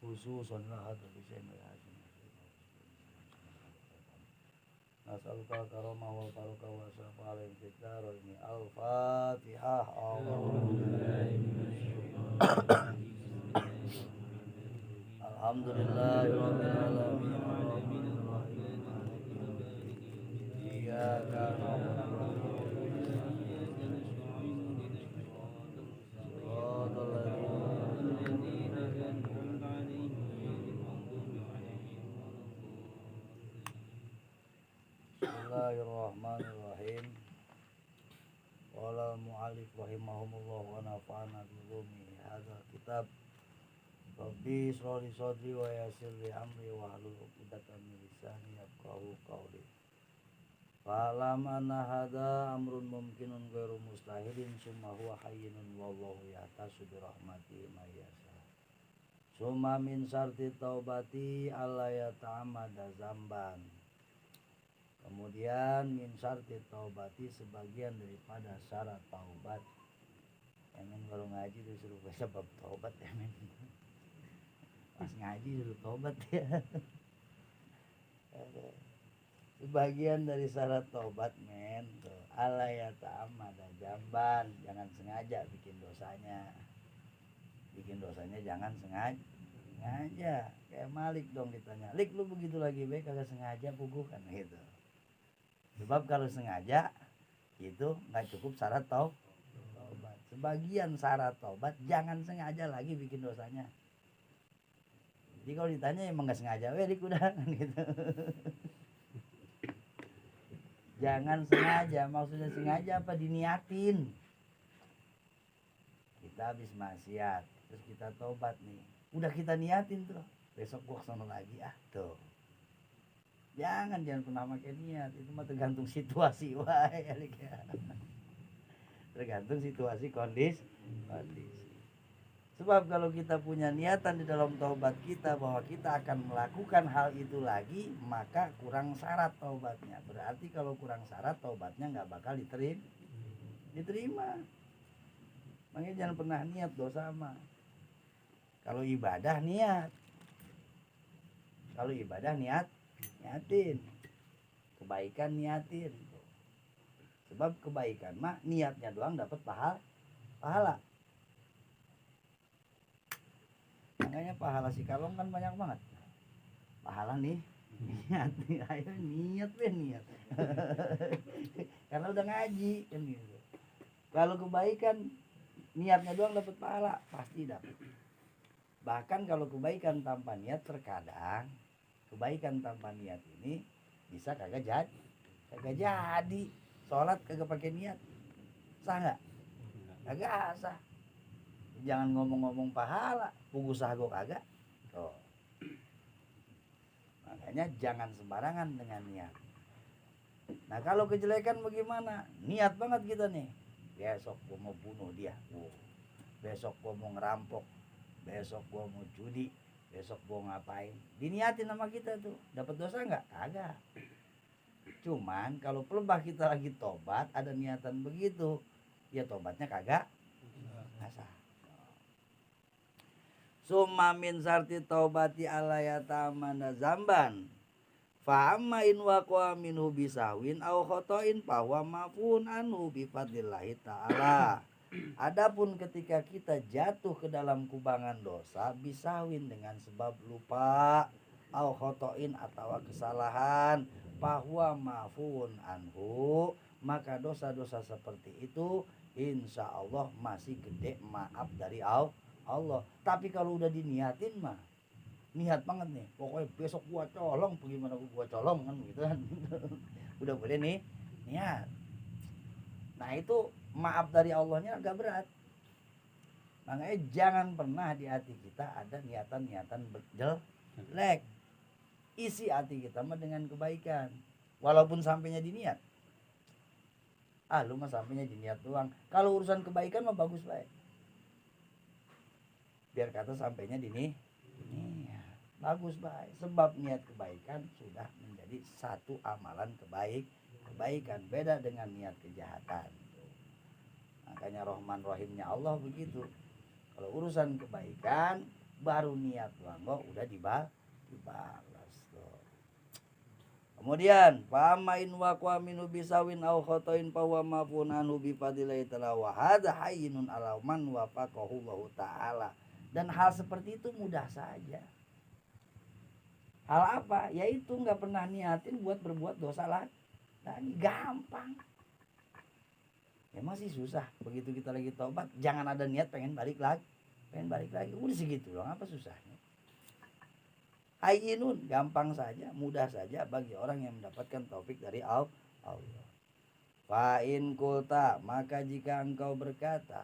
khususan lahat bisa merasakan nasalka karamah wal baraka wa syafa'al intikar ini al-fatihah alhamdulillahirabbil alamin arrahmanir rahim maliki yaumiddin iyyaka na'budu wa iyyaka nasta'in siratal ladzina an'amta 'alaihim Bismillahirrahmanirrahim. Qala al-mu'allif rahimahumullah wa nafa'ana bi ulumi hadzal kitab. Rabbi ishrah li sadri wa yassir li amri wa hlul 'uqdatam min lisani yafqahu qawli. Fa'lam anna hadza amrun mumkinun ghairu mustahilin summa huwa hayyinun wallahu yahtasu bi rahmatihi may yasha. Summa min syarti taubati alla yata'ammada zamban. Kemudian min syarti taubati sebagian daripada syarat taubat. Emen baru ngaji disuruh baca bab taubat emen. Pas ngaji disuruh taubat ya. Sebagian dari syarat taubat men tuh ala ya ta'amada jamban, jangan sengaja bikin dosanya. Bikin dosanya jangan sengaja. Kayak Malik dong ditanya, "Lik lu begitu lagi baik kagak sengaja puguh kan gitu." Sebab kalau sengaja itu nggak cukup syarat taubat. Sebagian syarat taubat jangan sengaja lagi bikin dosanya. Jadi kalau ditanya emang nggak sengaja, dik udah kan gitu. Jangan sengaja, maksudnya sengaja apa diniatin. Kita habis maksiat, terus kita taubat nih. Udah kita niatin tuh, besok gua kesana lagi tuh. Jangan pernah pakai niat, itu mah tergantung situasi wae ya. Tergantung situasi kondisi. Sebab kalau kita punya niatan di dalam taubat kita bahwa kita akan melakukan hal itu lagi, maka kurang syarat taubatnya. Berarti kalau kurang syarat taubatnya nggak bakal diterima. Makanya jangan pernah niat dosa mah. Kalau ibadah niat. Kalau ibadah niatin, kebaikan niatin, sebab kebaikan mah niatnya doang dapat pahala. Makanya pahala si kalong kan banyak banget. Pahala nih niat, ayo niat. Karena udah ngaji kan gitu. Kalau kebaikan niatnya doang dapat pahala, pasti dapat. Bahkan kalau kebaikan tanpa niat terkadang kebaikan tanpa niat ini bisa kagak jadi. Sholat kagak pakai niat sah nggak? Kagak sah. Jangan ngomong-ngomong pahala, pugu sago kagak. Tuh. Makanya jangan sembarangan dengan niat. Nah kalau kejelekan bagaimana? Niat banget kita nih. Besok gua mau bunuh dia. Besok gua mau ngerampok. Besok gua mau judi. Besok gua ngapain? Diniatin sama kita tuh. Dapat dosa enggak? Kagak. Cuman kalau pelebah kita lagi tobat, ada niatan begitu, ya tobatnya kagak sah. Summa min sarti taubati ala yatamana zamban. Fa amma in waqwa minhu bisawin aw khata'in fa huwa mafun anhu bi fadlillahi ta'ala. Adapun ketika kita jatuh ke dalam kubangan dosa bisawin dengan sebab lupa au khotoin atau kesalahan bahwa mafun anhu, maka dosa-dosa seperti itu insya Allah masih gede maaf dari Allah. Tapi kalau udah diniatin mah niat banget nih, pokoknya besok gua colong, bagaimana gua colong kan gitu kan. Udah boleh nih niat. Nah itu maaf dari Allahnya agak berat. Makanya jangan pernah di hati kita ada niatan-niatan jelek. Isi hati kita mah dengan kebaikan. Walaupun sampainya di niat. Lu mah sampainya di niat doang. Kalau urusan kebaikan mah bagus baik. Biar kata sampainya di niat. Bagus baik. Sebab niat kebaikan sudah menjadi satu amalan kebaikan. Beda dengan niat kejahatan. Makanya Rahman Rahimnya Allah begitu. Kalau urusan kebaikan baru niat banggo udah dibalas tuh. Kemudian pamain waqwa minu bisawin au khotoin pawa mafun anu bi fadilai ta'ala wa hadza hayyinun ala man wafaqahu wa ta'ala. Dan hal seperti itu mudah saja. Hal apa? Yaitu nggak pernah niatin buat berbuat dosa lagi. Gampang. Emang sih susah. Begitu kita lagi tobat, jangan ada niat pengen balik lagi. Udah segitu doang, apa susahnya? Hayyinun, gampang saja, mudah saja bagi orang yang mendapatkan taufik dari Allah. Fa in qulta, maka jika engkau berkata,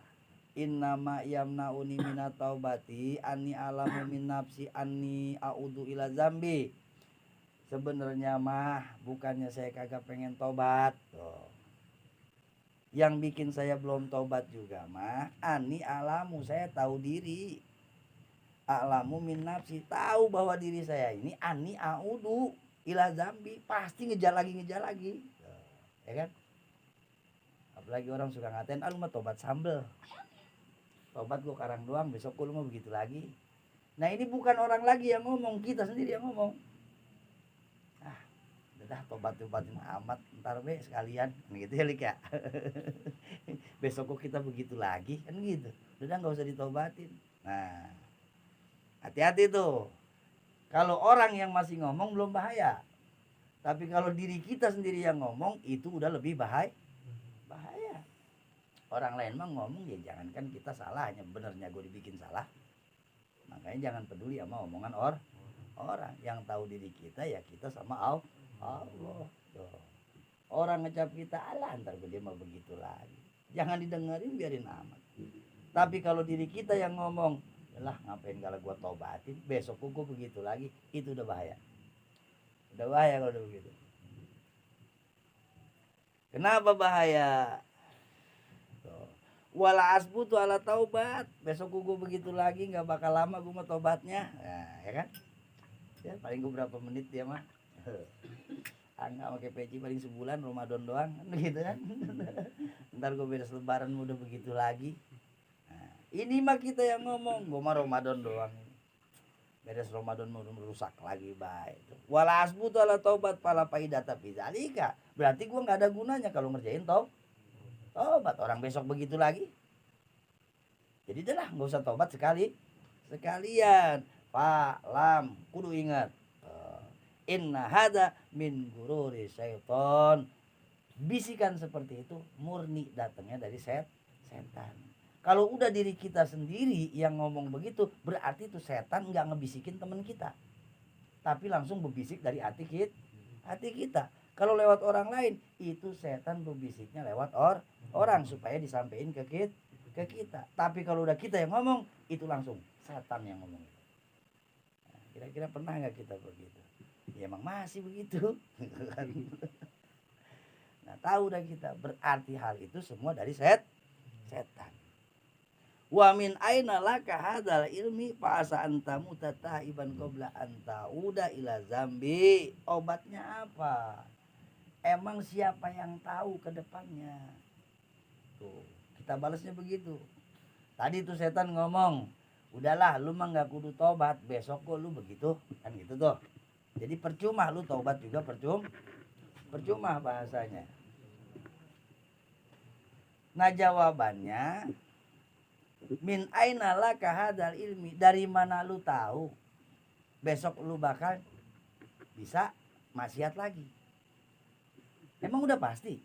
innama yamnauni minat taubati anni alamu min nafsi anni a'udu ila zambi. Sebenarnya mah bukannya saya kagak pengen tobat tuh. Yang bikin saya belum tobat juga mah anni alamu, saya tahu diri. Alamu min nafsi, tahu bahwa diri saya ini ani a'udu ila zambi, pasti ngejar lagi ya kan. Apalagi orang suka ngatain lu mah tobat sambel, tobat gua karang doang, besok lu mah begitu lagi. Nah ini bukan orang lagi yang ngomong, kita sendiri yang ngomong. Udah tobatin amat, ntar be sekalian gitu ya Lik ya. Besok kok kita begitu lagi kan gitu, udah nggak usah ditobatin. Nah hati-hati tuh. Kalau orang yang masih ngomong belum bahaya. Tapi kalau diri kita sendiri yang ngomong itu udah lebih bahaya. Orang lain mah ngomong ya jangankan kita salah, hanya benernya gue dibikin salah. Makanya jangan peduli sama omongan orang. Yang tahu diri kita ya kita sama Allah. Tuh. Orang ngecap kita Allah, ntar dia mah begitu lagi. Jangan didengerin, biarin amat. Tapi kalau diri kita yang ngomong, lah ngapain kalau gua tobatin, besok gua begitu lagi, itu udah bahaya. Kalau udah begitu. Kenapa bahaya? Wala asbutu ala taubat, besok gua begitu lagi, nggak bakal lama gua mau tobatnya. Nah, ya kan? Ya paling gua berapa menit dia mah. Enggak pakai peci paling sebulan, Ramadan doang gitu kan. Ntar gua beres lebaran udah begitu lagi. Ini mah kita yang ngomong, gua mah Ramadan doang. Beres Ramadan mau merusak lagi baik. Wala asbutu ala taubat pala faidata fi zalika. Berarti gua enggak ada gunanya kalau ngerjain tobat. Orang besok begitu lagi. Jadi dah enggak usah tobat sekalian. Lam kudu ingat. Inna hada min gururi syaiton. Bisikan seperti itu murni datangnya dari setan. Kalau udah diri kita sendiri yang ngomong begitu, berarti itu setan nggak ngebisikin teman kita, tapi langsung berbisik dari hati kita. Kalau lewat orang lain, itu setan berbisiknya lewat orang supaya disampaikan ke kita. Tapi kalau udah kita yang ngomong, itu langsung setan yang ngomong. Nah, kira-kira pernah nggak kita begitu? Ya emang masih begitu. Nah tahu dah kita, berarti hal itu semua dari setan. Wa min aina laka hadzal ilmi fa asa anta mutataiban qabla anta uda ila zambi. Obatnya apa? Emang siapa yang tahu ke depannya? Tuh, kita balasnya begitu. Tadi tuh setan ngomong, udahlah lu mah enggak kudu tobat, besok kok lu begitu, kan gitu tuh. Jadi percuma lu tobat juga percuma bahasanya. Nah jawabannya, min aina laka hadzal ilmi, dari mana lu tahu besok lu bakal bisa maksiat lagi? Emang udah pasti?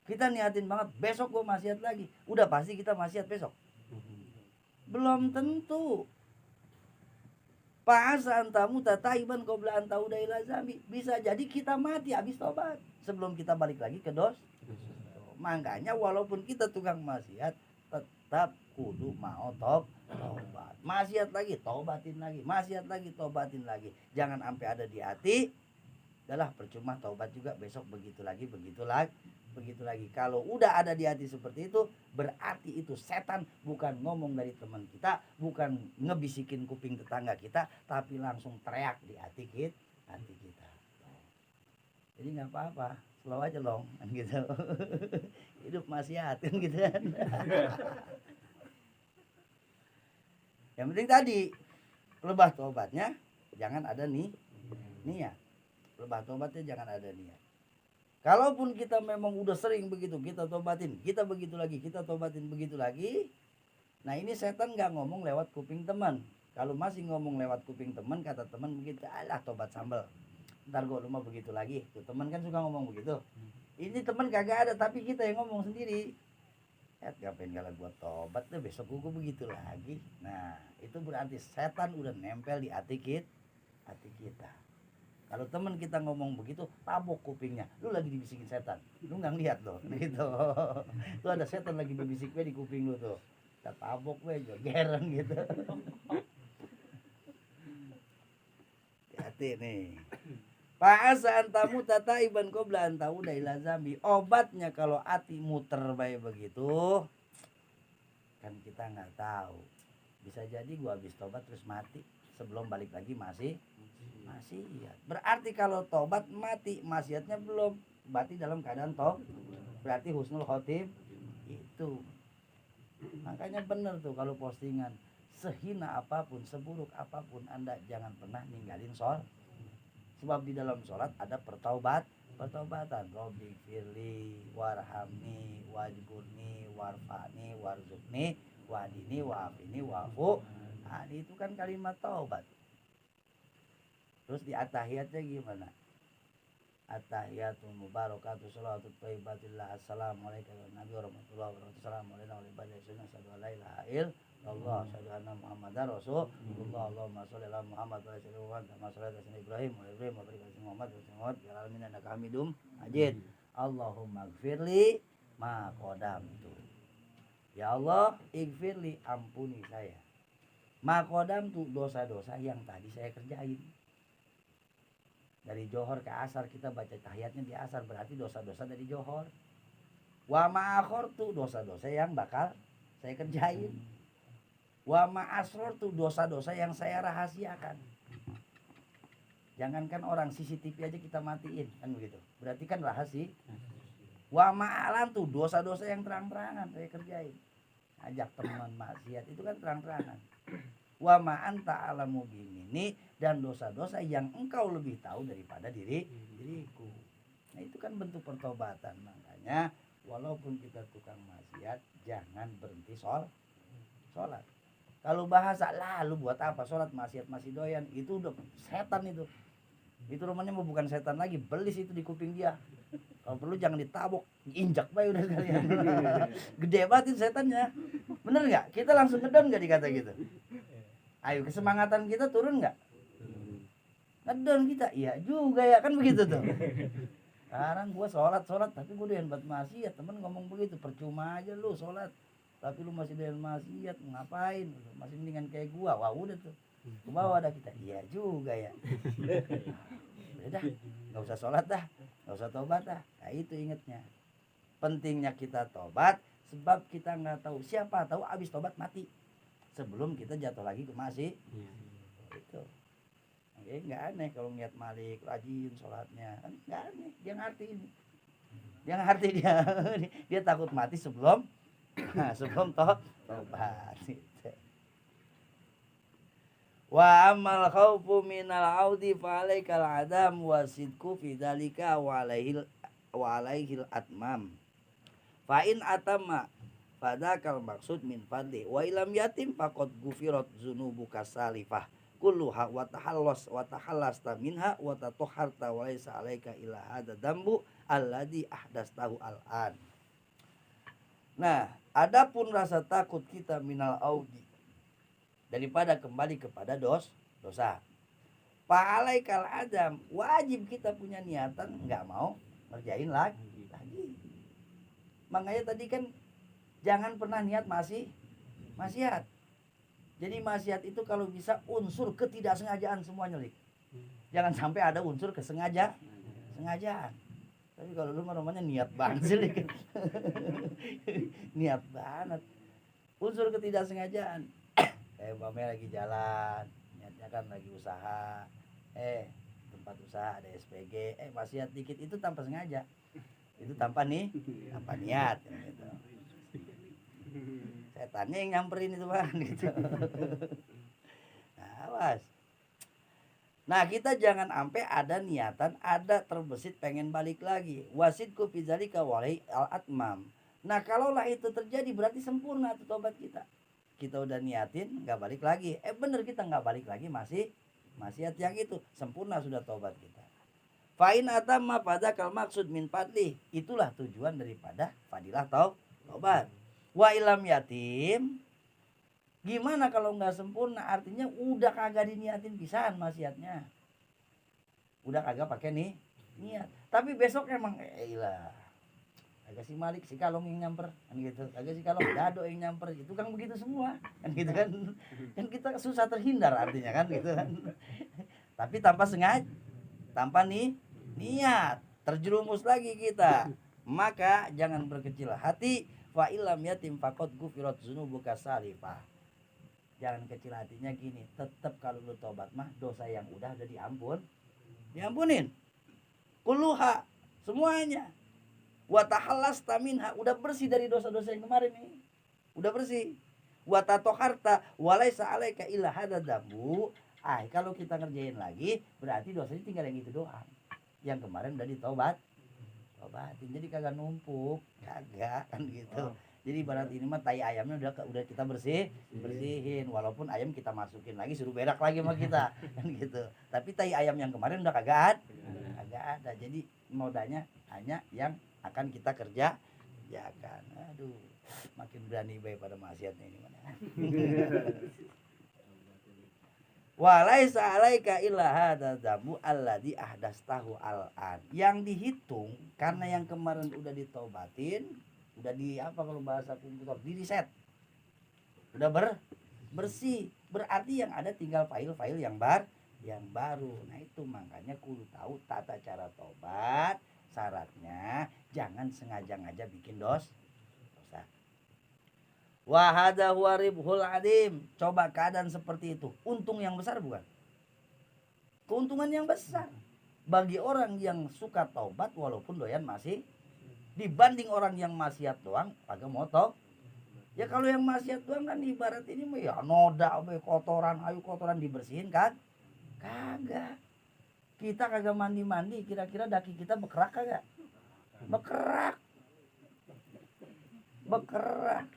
Kita niatin banget besok gua maksiat lagi, udah pasti kita maksiat besok? Belum tentu. Fa'asa antamu tataiban qabla anta uda ila zambi. Bisa jadi kita mati habis tobat sebelum kita balik lagi ke dosa. Makanya walaupun kita tukang maksiat, tetap kudu mau tobat. Maksiat lagi, tobatin lagi. Maksiat lagi, tobatin lagi. Jangan sampai ada di hati. Udahlah percuma tobat juga, besok begitu lagi. Kalau udah ada di hati seperti itu, berarti itu setan, bukan ngomong dari teman kita, bukan ngebisikin kuping tetangga kita, tapi langsung teriak di hati kita. Jadi nggak apa-apa, slow aja long, kan gitu. Hidup maksiat kan gitu kan. Yang penting tadi lebah tobatnya jangan ada niat. Lebah tobatnya jangan ada niat. Kalaupun kita memang udah sering begitu, kita tobatin, kita begitu lagi, kita tobatin begitu lagi. Nah ini setan nggak ngomong lewat kuping teman. Kalau masih ngomong lewat kuping teman, kata teman begitu, alah tobat sambal. Ntar gue rumah begitu lagi. Tuh teman kan suka ngomong begitu. Ini teman kagak ada, tapi kita yang ngomong sendiri. Ya ngapain kalau gua tobat tuh besok gua begitu lagi. Nah itu berarti setan udah nempel di hati kita. Kalau teman kita ngomong begitu, tabok kupingnya. Lu lagi dibisikin setan. Lu nggak lihat loh, gitu. Tuh ada setan lagi berbisik di kuping lu tuh. Kita tabok jogeran gitu. Hati nih. Fa'asa antamu tata iban qobla antamu ila zambi. Obatnya kalau hati muter baik begitu, kan kita nggak tahu. Bisa jadi gua habis tobat terus mati, sebelum balik lagi masih ya. Berarti kalau tobat mati, maksiatnya belum, berarti dalam keadaan berarti husnul khotim itu. Makanya bener tuh kalau postingan, sehina apapun, seburuk apapun Anda jangan pernah ninggalin sholat. Sebab di dalam sholat ada pertobatan. Robbi firli warhamni wajburni warfani warzukni wadini wafini wafu. Nah, itu kan kalimat taubat. Terus di atahiyatnya gimana? At-tahiyatul mubarakatuh sholatu thayyibatillah assalamualaikum warahmatullahi wabarakatuh. Assalamualaikum warahmatullahi wabarakatuh. Allah syahadana Muhammadar Rasulullah. Allahumma sholli ala Muhammad wa ala alihi wa sholli Ibrahim wa Ibrahim wa barik ala Muhammad wa Muhammad ya alamin innaka Hamidum Majid. Allahumma ighfirli ma qadamtu. Ya Allah, ighfirli, ampuni saya. Ma qadamtu, dosa-dosa yang tadi saya kerjain. Dari johor ke asar kita baca tahiyatnya di asar, berarti dosa-dosa dari johor. Wa ma akhortu, dosa-dosa yang bakal saya kerjain. Wa ma'asror tuh dosa-dosa yang saya rahasiakan. Jangankan orang CCTV aja kita matiin kan begitu. Berarti kan rahasia. Wa ma'alan tuh dosa-dosa yang terang-terangan saya kerjain. Ajak teman maksiat itu kan terang-terangan. Wa ma'anta alamu bimini, dan dosa-dosa yang engkau lebih tahu daripada diriku. Nah itu kan bentuk pertobatan. Makanya walaupun kita tukang maksiat, jangan berhenti sholat. Kalau bahasa lalu buat apa sholat, maksiat masih doyan, itu udah setan itu rumahnya mau bukan setan lagi, belis itu di kuping dia. Kalau perlu jangan ditabok, diinjak bae udah sekalian. Gede banget itu setannya. Bener nggak? Kita langsung ngedon nggak dikata gitu? Ayo kesemangatan kita turun nggak? Ngedon kita, iya juga ya kan begitu tuh. Sekarang gua sholat tapi gua doyan buat maksiat, temen ngomong begitu, percuma aja lu sholat tapi lu masih doyan maksiat, ngapain? Masih mendingan kayak gua. Wah udah tuh, ke bawah dah kita. Iya juga ya. Udah, nggak usah sholat dah, nggak usah tobat dah. Nah itu ingetnya, pentingnya kita tobat, sebab kita nggak tahu, siapa tahu abis tobat mati sebelum kita jatuh lagi ke masih. Itu nggak aneh kalau ngeliat Malik rajin sholatnya, kan nggak aneh. Dia ngerti dia takut mati sebelum tobat. Wa amal khaufu minal audi fa alaikal adam wasidku fi dzalika wa alaihil atmam. Fa in atama fadakal maksud min fadli wa ilam yatim faqad gufirat dzunubuka salifah kulluha wa tahallasta minha wa tatahharta wa laisa alaika illa hadza dambu alladhi ahdastahu al-an. Nah, adapun rasa takut kita minal audi, daripada kembali kepada dosa. Fa'alaikal adam, wajib kita punya niatan nggak mau ngerjain lagi. Makanya tadi kan jangan pernah niat maksiat. Jadi maksiat itu kalau bisa unsur ketidaksengajaan semuanya, Lik. Jangan sampai ada unsur sengajaan. Tapi kalau lu namanya niat banget sih, Lik. Niat banget. Unsur ketidaksengajaan. Kayak umpamanya lagi jalan, niatnya kan lagi usaha. Tempat usaha ada SPG, maksiat dikit itu tanpa sengaja. Itu tanpa niat gitu. setannya yang nyamperin itu Bang gitu. Nah, awas. Nah, kita jangan sampai ada niatan, ada terbesit pengen balik lagi. Wasidku fi dzalika walai al-atmam. Nah, kalaulah itu terjadi berarti sempurna tuh tobat kita. Kita udah niatin nggak balik lagi. Bener kita nggak balik lagi, masih yang itu sempurna sudah tobat kita. Fa'in atamma pada kal maksud min fadli. Itulah tujuan daripada fadilah tobat. Wa ilam yatim. Gimana kalau nggak sempurna? Artinya udah kagak diniatin pisan maksiatnya. Udah kagak pakai nih niat. Tapi besok emang ilah. Agak si Malik si Kalong yang nyamper kan gitu. Agak si Kalong Dado yang nyamper. Itu kan begitu semua. Kan gitu kan. Kan kita susah terhindar artinya kan gitu kan. Tapi tanpa sengaja, tanpa niat, terjerumus lagi kita. Maka jangan berkecil hati. Fa ilam yatim faqad gufirat dzunubuka salifah. Jangan kecil hatinya gini, tetap kalau lu tobat mah dosa yang udah diampunin. Kulluha semuanya. Wa tahallasta minha, udah bersih dari dosa-dosa yang kemarin nih. Udah bersih. Wa tatoharta walaisa alaika illa hadadambu. Kalau kita ngerjain lagi berarti dosanya tinggal yang itu doang. Yang kemarin udah tobatin. Jadi kagak numpuk, kagak kan gitu. Jadi ibarat ini mah tai ayamnya udah kita bersihin, walaupun ayam kita masukin lagi suruh berak lagi sama kita kan gitu. Tapi tai ayam yang kemarin udah kagak ada. Jadi modalnya hanya yang akan kita kerjakan. Aduh, makin berani baik pada maksiatnya ini mana. Walaisa alaika illa hadza dzambu alladzi ahdastahu al-an. Yang dihitung karena yang kemarin udah ditaubatin, udah kalau bahasa komputer di reset, udah bersih, berarti yang ada tinggal file-file yang baru. Nah itu makanya kudu tahu tata cara tobat. Syaratnya jangan sengaja bikin dosa. Wa hadza huwa ribhul adim. Coba keadaan seperti itu, untung yang besar bukan? Keuntungan yang besar bagi orang yang suka taubat walaupun doyan masih, dibanding orang yang maksiat doang kagak mau tau. Ya kalau yang maksiat doang kan ibarat ini mah ya noda kotoran, ayo kotoran dibersihin kan? Kagak. Kita kagak mandi, kira-kira daki kita bekerak kagak? Bekerak.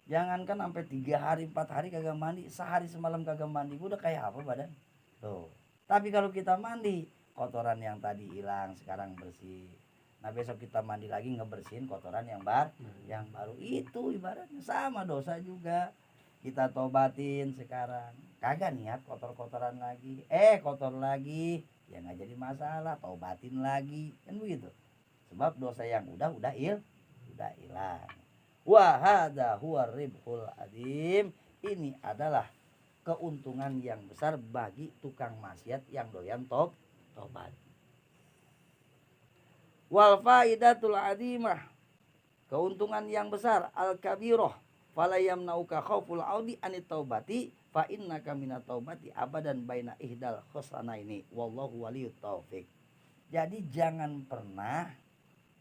Jangankan sampai 3 hari 4 hari kagak mandi, sehari semalam kagak mandi, udah kayak apa badan? Tuh. Tapi kalau kita mandi, kotoran yang tadi hilang sekarang bersih. Nah besok kita mandi lagi ngebersihin kotoran yang baru. Itu ibaratnya sama dosa juga. Kita tobatin sekarang, kagak niat kotor-kotoran lagi. Kotor lagi, ya nggak jadi masalah, tobatin lagi kan begitu. Sebab dosa yang udah hilang. Wa hadza huwa ribhul adim. Ini adalah keuntungan yang besar bagi tukang maksiat yang doyan tobat. Wal faidatul adimah, keuntungan yang besar al kabirah, fala yamnauka khauful audi anit taubati fa innaka minat taubati abadan baina ihdal khusanaini wallahu waliyut taufik. Jadi jangan pernah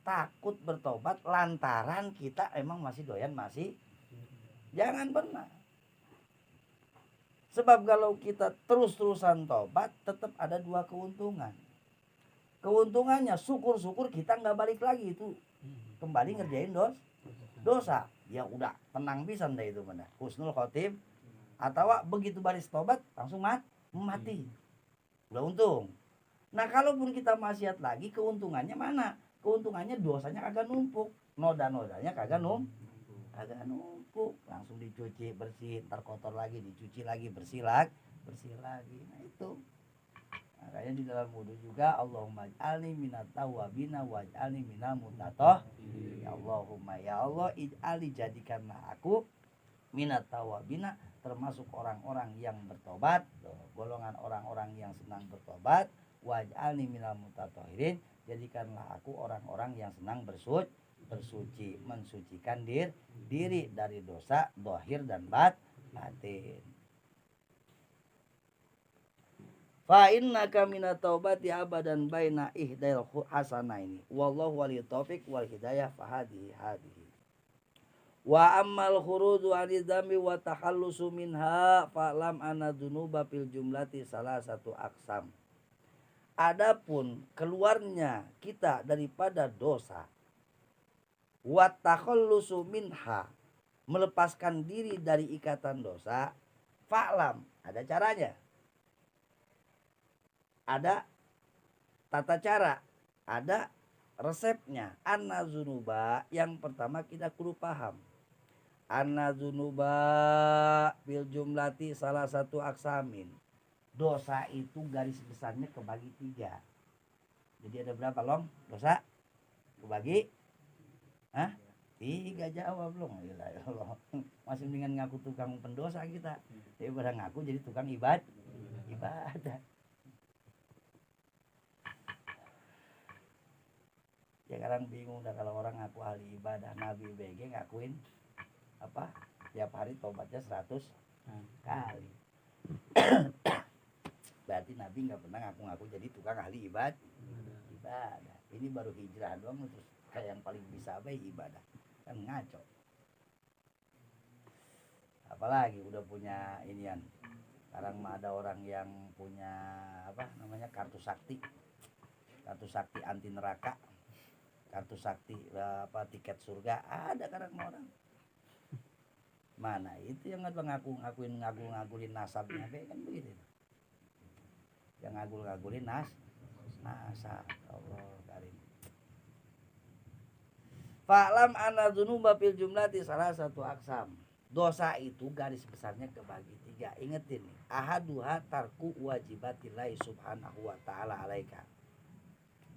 takut bertobat lantaran kita emang masih doyan jangan pernah. Sebab kalau kita terus-terusan tobat tetap ada 2 keuntungan. Keuntungannya syukur-syukur kita nggak balik lagi itu kembali ngerjain dosa. Ya udah tenang pisan deh itu mana. Husnul khotim, atau begitu baris tobat langsung mati. Udah untung. Nah kalaupun kita maksiat lagi, keuntungannya mana? Keuntungannya dosanya kagak numpuk, noda-nodanya kagak numpuk, langsung dicuci bersih, terkotor lagi dicuci lagi bersih lagi. Nah itu makanya di dalam wudu juga Allahumma ij'alni minat tawwabina waj'alni minal mutatahhirin. Ya Allahumma ya Allah ij'alni jadikanlah aku minat tawwabina termasuk orang-orang yang bertobat, golongan orang-orang yang senang bertobat, waj'alni minal mutatahhirin, jadikanlah aku orang-orang yang senang bersuci, mensucikan diri dari dosa zahir dan batin. Fa innaka minat taubati abadan baina ihdal hasanaini wallahu waliyut taufiq wal hidayah fa hadihi. Wa ammal khuruju anidami wa takhallusu minha fa'lam anna dzunuba fil jumlati salah satu aksam. Adapun keluarnya kita daripada dosa, wa takhallusu minha, melepaskan diri dari ikatan dosa, fa'lam, ada caranya. Ada tata cara, ada resepnya. Anna dzunuba, yang pertama kita kudu paham. Anna dzunuba bil jumlati salah satu aksamin. Dosa itu garis besarnya kebagi 3. Jadi ada berapa long dosa? Kebagi? Hah? 3, jawab long. Gila ya Allah. Masih mendingan ngaku tukang pendosa kita. Daripada ngaku jadi tukang ibadah. Ya kadang bingung dah kalau orang ngaku ahli ibadah. Nabi BG ngakuin apa? Tiap hari tobatnya 100 kali. Berarti Nabi nggak pernah ngaku-ngaku jadi tukang ahli ibadah. Ini baru hijrah doang terus kayak yang paling bisa ibadah. Kan ngaco. Apalagi udah punya inian. Sekarang mah ada orang yang punya apa namanya kartu sakti anti neraka, kartu sakti apa tiket surga, ada kadang orang. Mana itu yang ngaku-ngakulin nasabnya kan begitu. Yang ngagul-ngagulin nasab. Allah karim. Fa'lam anna dzunuba fil jumlati salah satu aksam. Dosa itu garis besarnya kebagi 3. Ingetin nih. Ahaduha tarku wajibatillahi subhanahu wa ta'ala alaika.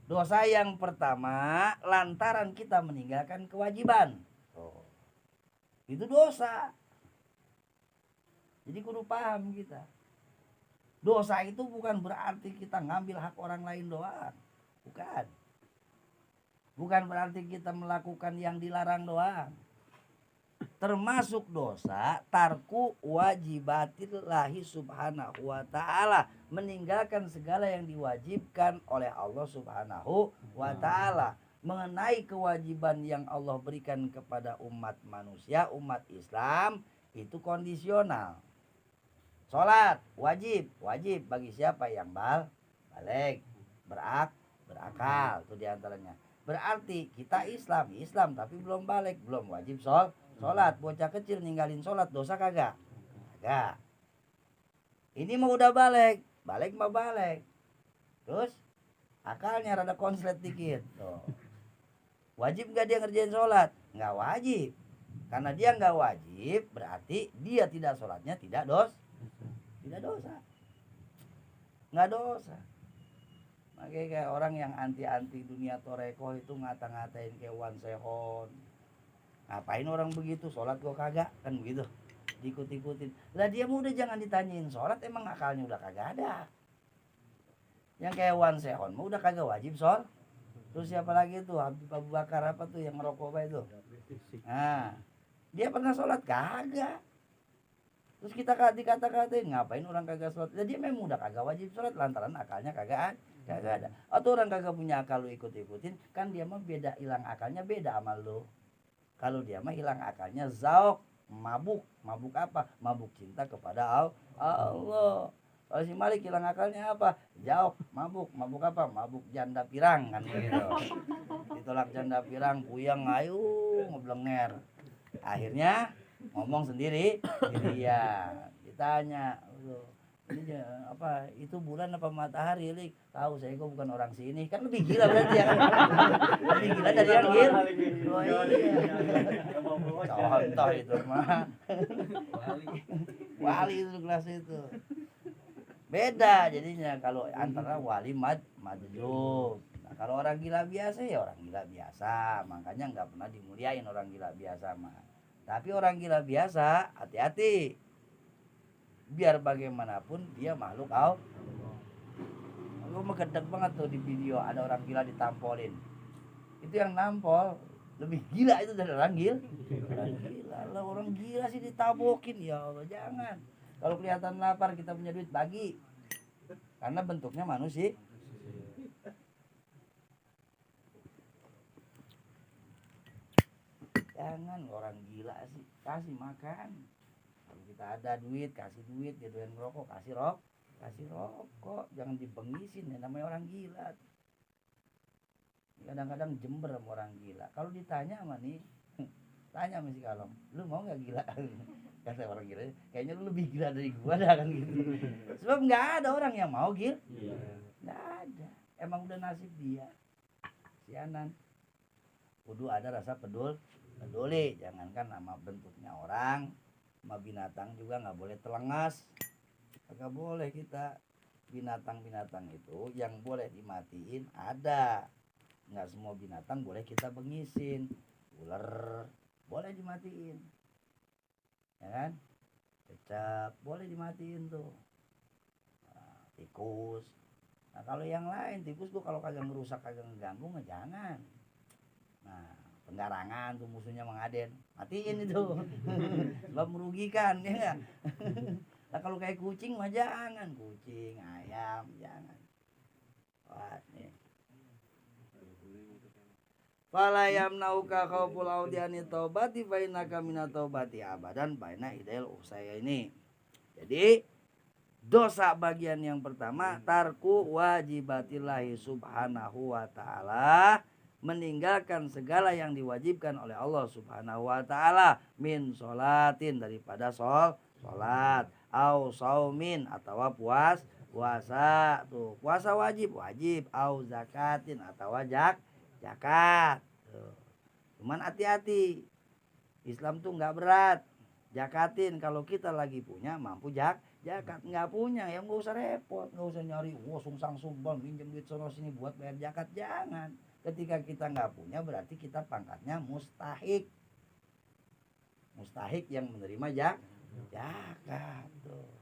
Dosa yang pertama lantaran kita meninggalkan kewajiban. Itu dosa. Jadi kudu paham kita. Dosa itu bukan berarti kita ngambil hak orang lain doang. Bukan berarti kita melakukan yang dilarang doang. Termasuk dosa tarku wajibatillahi subhanahu wa ta'ala, meninggalkan segala yang diwajibkan oleh Allah subhanahu wa ta'ala. Mengenai kewajiban yang Allah berikan kepada umat manusia, umat Islam, itu kondisional. Sholat wajib bagi siapa yang balik, berakal, itu diantaranya. Berarti kita Islam tapi belum balik, belum wajib sholat. Bocah kecil ninggalin sholat dosa kagak? Ini mah udah balik mah balik. Terus akalnya rada konslet dikit. Tuh. Wajib gak dia ngerjain sholat? Nggak wajib. Karena dia nggak wajib berarti dia tidak sholatnya tidak dosa. Nggak dosa. Makanya kayak orang yang anti dunia toreko itu ngata-ngatain kayak Wan Sehon. Ngapain orang begitu, sholat kok kagak, kan begitu, diikut-ikutin. Lah dia udah jangan ditanyain sholat, emang akalnya udah kagak ada. Yang kayak Wan Sehon mah udah kagak wajib sholat. Terus siapa lagi tuh, Habib Abu Bakar apa tuh yang ngerokok itu. Nah, dia pernah sholat kagak. Terus kita dikata-katain ngapain orang kagak sholat. Lah dia memang udah kagak wajib sholat lantaran akalnya kagak ada. Atau orang kagak punya akal lu ikut-ikutin, kan dia mah beda, hilang akalnya beda sama lu. Kalau dia mah hilang akalnya zauk, mabuk apa? Mabuk cinta kepada Allah. Kalau si Malik hilang akalnya apa? Zauk, mabuk apa? Mabuk janda pirang kan begitu. Ditolak janda pirang, puyeng ayu ngeblenger. Akhirnya ngomong sendiri, dia ditanya, ini apa itu bulan apa matahari, Lik? Tahu saya kok bukan orang sini. Kan lebih gila berarti ya. Lebih gila dari yang gila. Oh iya. Contoh itu mah. Wali itu kelas itu. Beda jadinya kalau antara wali majnun. Nah, kalau orang gila biasa ya orang gila biasa. Makanya nggak pernah dimuliain orang gila biasa mah. Tapi orang gila biasa hati-hati. Biar bagaimanapun dia makhluk Allah. Gue megedek banget tuh di video ada orang gila ditampolin. Itu yang nampol lebih gila itu dari orang gila. Lah orang gila sih ditabokin, ya Allah jangan. Kalau kelihatan lapar kita punya duit bagi. Karena bentuknya manusia. Jangan, orang gila sih, kasih makan. Kalau kita ada duit, kasih duit, dia doyan ngerokok, kasih rokok, jangan dibengisin, ya namanya orang gila. Kadang-kadang jember sama orang gila. Kalau ditanya sama nih, tanya sama si Kalong, lu mau nggak gila? Kata orang gila, kayaknya lu lebih gila dari gua dah kan gitu. Sebab nggak ada orang yang mau gila, nggak ada. Emang udah nasib dia. Sianan. Kudu ada rasa peduli. Jangankan sama bentuknya orang, sama binatang juga nggak boleh telengas. Nggak boleh kita. Binatang-binatang itu yang boleh dimatiin ada. Nggak semua binatang boleh kita bengisin. Ular boleh dimatiin, ya kan? Cecep boleh dimatiin tuh. Nah, tikus. Nah kalau yang lain, tikus tuh kalau kagak ngerusak, kagak ngeganggu mah jangan. Nah penggarangan tuh musuhnya Mang Aden, matiin itu. Sebab merugikan, ya nggak? Nah kalau kayak kucing mah jangan, kucing, ayam jangan. Wah nih. Fala yamnauka khauful audiani taubati bainaka minat taubati abadan baina idail usaya ini. Jadi dosa bagian yang pertama tarku wajibatillahi subhanahu wa ta'ala, meninggalkan segala yang diwajibkan oleh Allah subhanahu wa ta'ala, min sholatin daripada sholat, au saumin atau puasa tuh, puasa wajib, au zakatin atau zakat. Cuman hati-hati, Islam tuh nggak berat. Zakatin kalau kita lagi punya mampu zakat, nggak punya ya nggak usah repot, nggak usah nyari sungsang sumbang pinjam duit sono sini buat bayar zakat, jangan. Ketika kita nggak punya berarti kita pangkatnya mustahik yang menerima zakat tuh.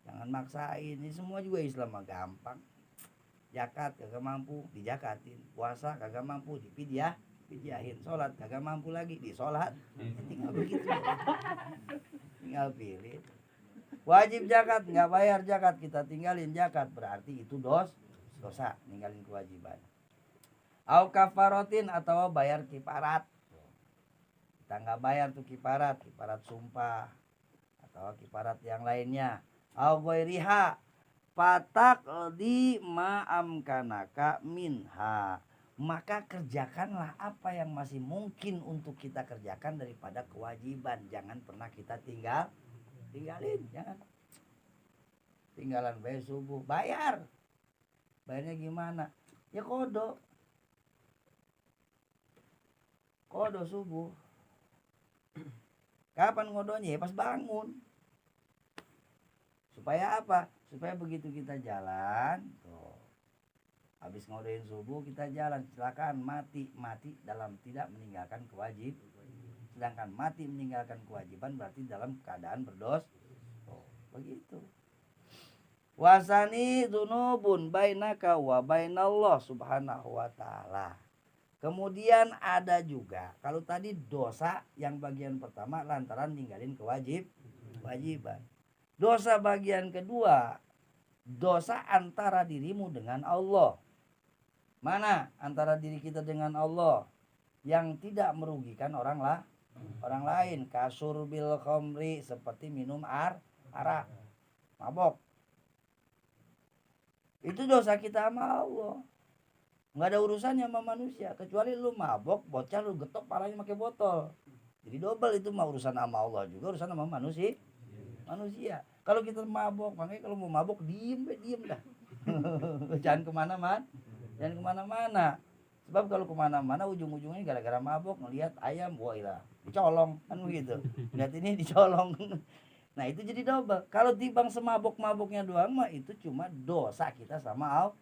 Jangan maksain, ini semua juga Islam mah gampang. Zakat kagak mampu dijakatin, puasa kagak mampu dipidyahin, sholat kagak mampu lagi disolat. Tinggal begitu, tinggal pilih. Wajib zakat nggak bayar zakat, kita tinggalin zakat, berarti itu dosa ninggalin kewajiban. Au kafarotin atau bayar kifarat, kita nggak bayar tuh kifarat sumpah atau kifarat yang lainnya. Au ghairiha patak di ma'amkanaka minha, maka kerjakanlah apa yang masih mungkin untuk kita kerjakan daripada kewajiban. Jangan pernah kita tinggalin, jangan. Tinggalan bayar subuh, bayarnya gimana? Ya kodo subuh. Kapan ngodonya? Ya pas bangun. Supaya apa? Supaya begitu kita jalan tuh, habis ngodoin subuh kita jalan, silakan mati dalam tidak meninggalkan kewajiban. Sedangkan mati meninggalkan kewajiban berarti dalam keadaan berdosa. Begitu. Wasani dzunubun bainaka wa bainallah subhanahu wa ta'ala. Kemudian ada juga, kalau tadi dosa yang bagian pertama lantaran ninggalin kewajiban. Dosa bagian kedua, dosa antara dirimu dengan Allah. Mana antara diri kita dengan Allah yang tidak merugikan orang lain? Kasur bil khamri, seperti minum arak, mabok. Itu dosa kita sama Allah. Nggak ada urusannya sama manusia, kecuali lu mabok, bocah lu getok palanya pakai botol. Jadi double itu mah urusan sama Allah juga, urusan sama manusia. Kalau kita mabok, makanya kalau mau mabok diem dah. Jangan kemana-mana. Sebab kalau kemana-mana ujung-ujungnya gara-gara mabok ngelihat ayam, wah ilah dicolong kan begitu. Lihat ini dicolong. Nah itu jadi double. Kalau timbang semabok-maboknya doang mah itu cuma dosa kita sama Allah.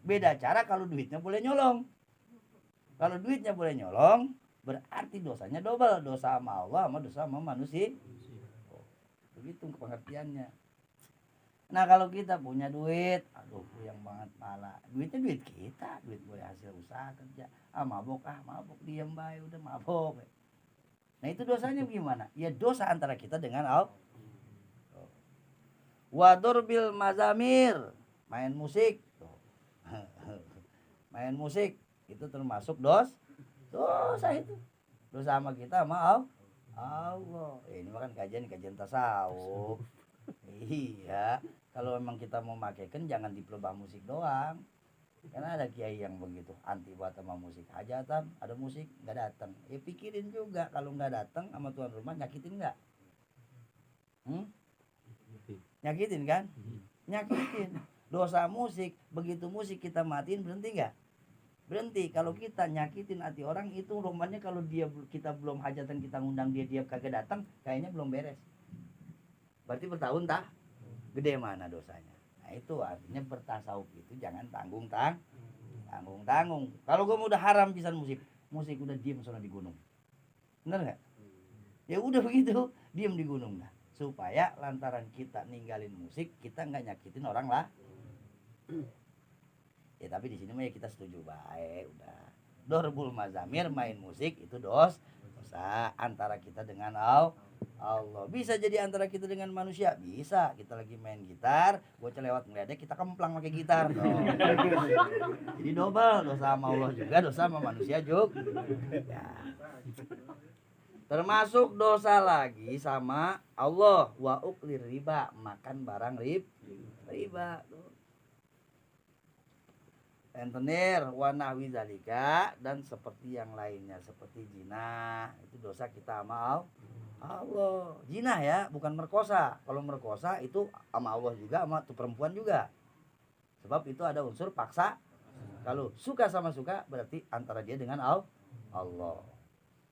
Beda cara kalau duitnya boleh nyolong. Kalau duitnya boleh nyolong berarti dosanya double, dosa sama Allah sama dosa sama manusia. Begitu pengertiannya. Nah kalau kita punya duit, aduh yang banget malah, duitnya duit kita, duit boleh hasil usaha kerja. Mabok diem baik, udah mabok. Nah itu dosanya gimana? Ya dosa antara kita dengan Allah. Wadur bil mazamir, main musik. Main musik itu termasuk dosa itu. Dosa sama kita sama Allah. Ini mah kan kajian tasawuf. Iya, kalau memang kita mau makaikan jangan di pelebah musik doang. Karena ada kiai yang begitu anti buat sama musik. Hajatan ada musik nggak datang. Ya pikirin juga kalau nggak datang sama tuan rumah nyakitin nggak? Nyakitin kan? Nyakitin. Dosa musik, begitu musik kita matiin berhenti nggak? Berhenti. Kalau kita nyakitin hati orang itu rumahnya kalau kita belum hajatan kita ngundang dia kagak datang, kayaknya belum beres. Berarti bertahun tak? Gede mana dosanya? Nah itu artinya bertasawuf itu jangan tanggung. Kalau gue udah haram pisan musik udah diem sono di gunung. Bener nggak? Ya udah begitu, diem di gunung dah. Supaya lantaran kita ninggalin musik, kita nggak nyakitin orang lah. Ya tapi di sini mah ya kita setuju baik udah. Dorbul mazamir main musik itu dosa antara kita dengan Allah. Bisa jadi antara kita dengan manusia, bisa. Kita lagi main gitar, bocah lewat ngeledek kita kemplang pakai gitar. Jadi double dosa sama Allah juga, dosa sama manusia juga. Ya. Termasuk dosa lagi sama Allah wa uklir riba, makan barang riba. Entenir wanahwi zalika dan seperti yang lainnya seperti zina itu dosa kita sama Allah. Zina ya, bukan merkosa. Kalau merkosa itu sama Allah juga, sama tuh perempuan juga. Sebab itu ada unsur paksa. Kalau suka sama suka berarti antara dia dengan Allah.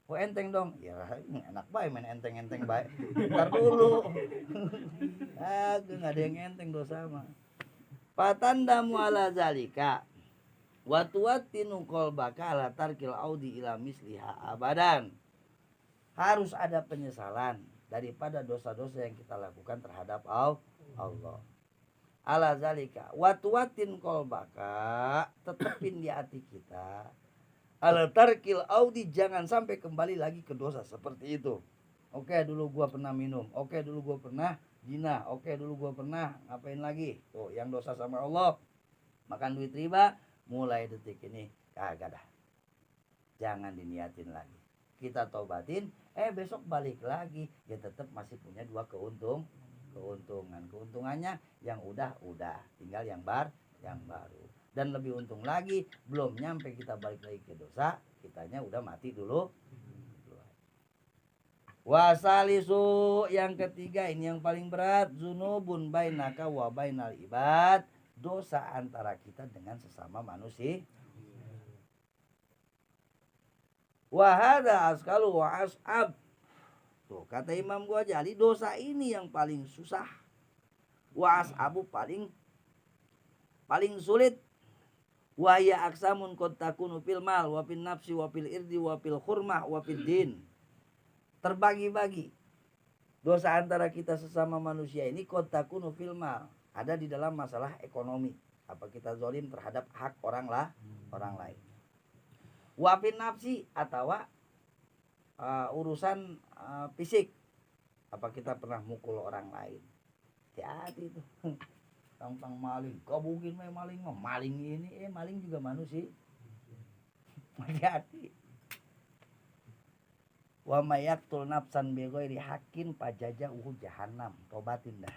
Oh enteng dong. Ya enak baik main enteng-enteng baik. Ntar dulu. Nggak ada yang enteng dosa mah. Patandamu ala zalika. Watuwatinu qalbaka ala tarkil audi ila misliha abadan. Harus ada penyesalan daripada dosa-dosa yang kita lakukan terhadap Allah. Ala zalika watuwatin qalbaka, tetepin di hati kita. Ala tarkil audi, jangan sampai kembali lagi ke dosa seperti itu. Oke dulu gua pernah minum, oke dulu gua pernah zina, oke dulu gua pernah ngapain lagi? Tuh yang dosa sama Allah, makan duit riba. Mulai detik ini kagak dah, jangan diniatin lagi. Kita tobatin, besok balik lagi, ya tetap masih punya dua keuntungannya yang udah tinggal yang baru. Dan lebih untung lagi, belum nyampe kita balik lagi ke dosa, kitanya udah mati dulu. Wasalisu, yang ketiga ini yang paling berat, zunubun bainaka wa bainal ibad, dosa antara kita dengan sesama manusia. Wahada askalu wa as'ab. Tuh kata Imam Ghazali, dosa ini yang paling susah. Wa as'abu paling sulit. Wa ya aksamun qad takunu fil mal wa fil nafsi wa fil irdi wa fil hurmah wa fil din. Terbagi-bagi. Dosa antara kita sesama manusia ini qad takunu fil mal, ada di dalam masalah ekonomi. Apa kita zolim terhadap hak orang lain. Wafin nafsi atau urusan fisik. Apa kita pernah mukul orang lain? Hati-hati itu. Tampang maling, kabukin maling mah maling ini, maling juga manusia. Hati-hati. Wa mayaqtul nafsan bi ghairi haqqin fajazahu jahannam. Tobatin dah.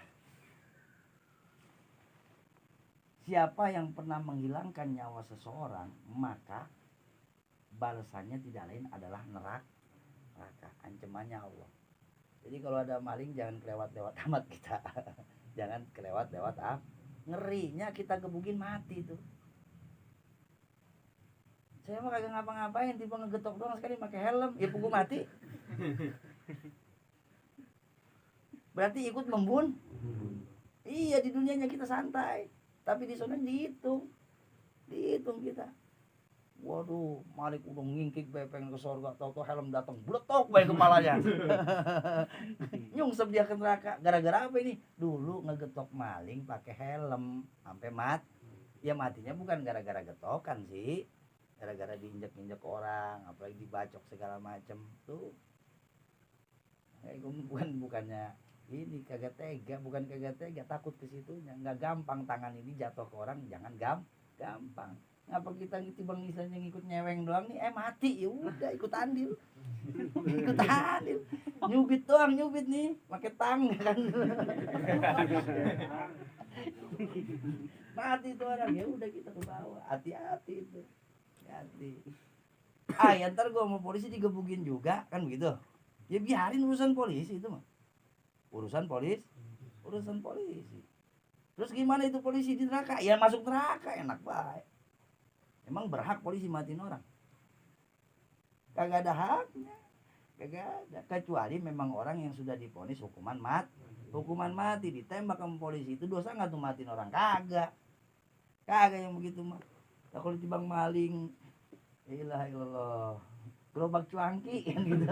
Siapa yang pernah menghilangkan nyawa seseorang, maka balasannya tidak lain adalah neraka. Ancamannya Allah. Jadi kalau ada maling jangan kelewat-lewat amat kita. Jangan kelewat-lewat ngerinya kita gebugin mati tuh. Saya mah kagak ngapa-ngapain, tiba ngegetok doang sekali pakai helm, ya pukul mati. Berarti ikut membunuh. Iya, di dunianya kita santai, tapi di sana dihitung kita. Waduh, Malik udah ngingkik pengen ke surga, tahu-tahu helm datang, bletok bae kepalanya. Nyungsep dia ke neraka. Gara-gara apa ini? Dulu ngegetok maling pakai helm sampai Ya matinya bukan gara-gara getokan sih. Gara-gara diinjek-injek orang, apalagi dibacok segala macem tuh. Bukannya ini kagak tega, bukan kagak tega, takut ke situnya. Nggak gampang tangan ini jatuh ke orang, jangan gampang. Ngapa kita gitu bang misalnya ngikut nyeweng doang nih, mati ya udah ikut andil. Ikut andil. Nyubit doang, nyubit nih, pakai tang kan. Mati tuh orang, ya udah kita ke bawah. Hati-hati itu. Hati. Ya ntar gua mau polisi digebukin juga kan begitu. Ya biarin urusan polisi itu mah. Urusan polisi. Terus gimana itu polisi di neraka? Ya masuk neraka, enak baik. Emang berhak polisi matiin orang? Kagak ada haknya. Kagak ada. Kecuali memang orang yang sudah divonis hukuman mati ditembak sama polisi, itu dosa nggak tuh matiin orang? Kagak yang begitu mah. Nah, kalau dibang maling, ilah gerobak cuangki kan gitu.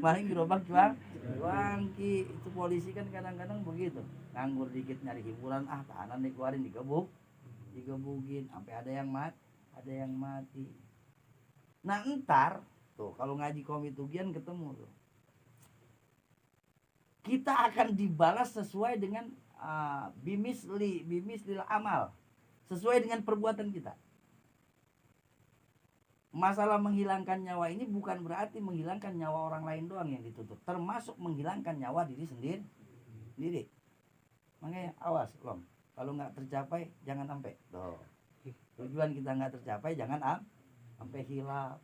Maling gerobak cuangki, itu polisi kan kadang-kadang begitu, nganggur dikit nyari hiburan, tahanan dikeluarin digebukin sampai ada yang mati. Nah entar tuh kalau ngaji komit ugian ketemu tuh, kita akan dibalas sesuai dengan bimislil amal, sesuai dengan perbuatan kita. Masalah menghilangkan nyawa ini bukan berarti menghilangkan nyawa orang lain doang yang ditutup, termasuk menghilangkan nyawa diri sendiri. Makanya awas Lom, kalau nggak tercapai jangan sampai tujuan kita nggak tercapai, jangan sampai hilang.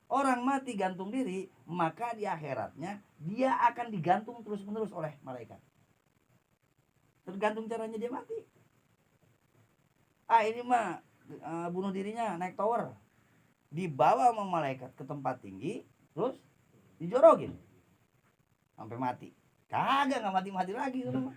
Orang mati gantung diri, maka di akhiratnya dia akan digantung terus-menerus oleh malaikat. Tergantung caranya dia mati. Ini mah bunuh dirinya naik tower, dibawa sama malaikat ke tempat tinggi, terus dijorokin sampai mati. Kagak, nggak mati lagi itu mah.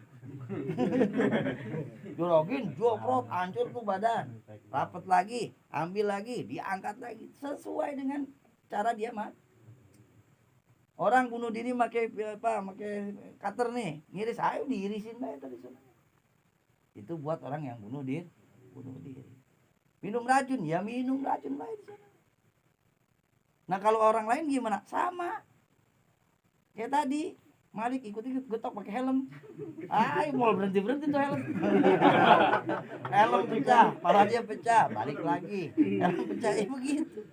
Jorokin, joprot, hancur tuh badan, rapet lagi, ambil lagi, diangkat lagi, sesuai dengan cara dia mati. Orang bunuh diri pakai cutter nih, ngiris, ayo diirisin aja tadi sana. Itu buat orang yang bunuh diri. Minum racun, ya minum racun baik di sana. Nah kalau orang lain gimana? Sama. Kayak tadi, Malik ikut getok pakai helm. Mau berhenti tuh helm. Helm pecah, pala dia pecah, balik lagi. Helm pecah, begitu.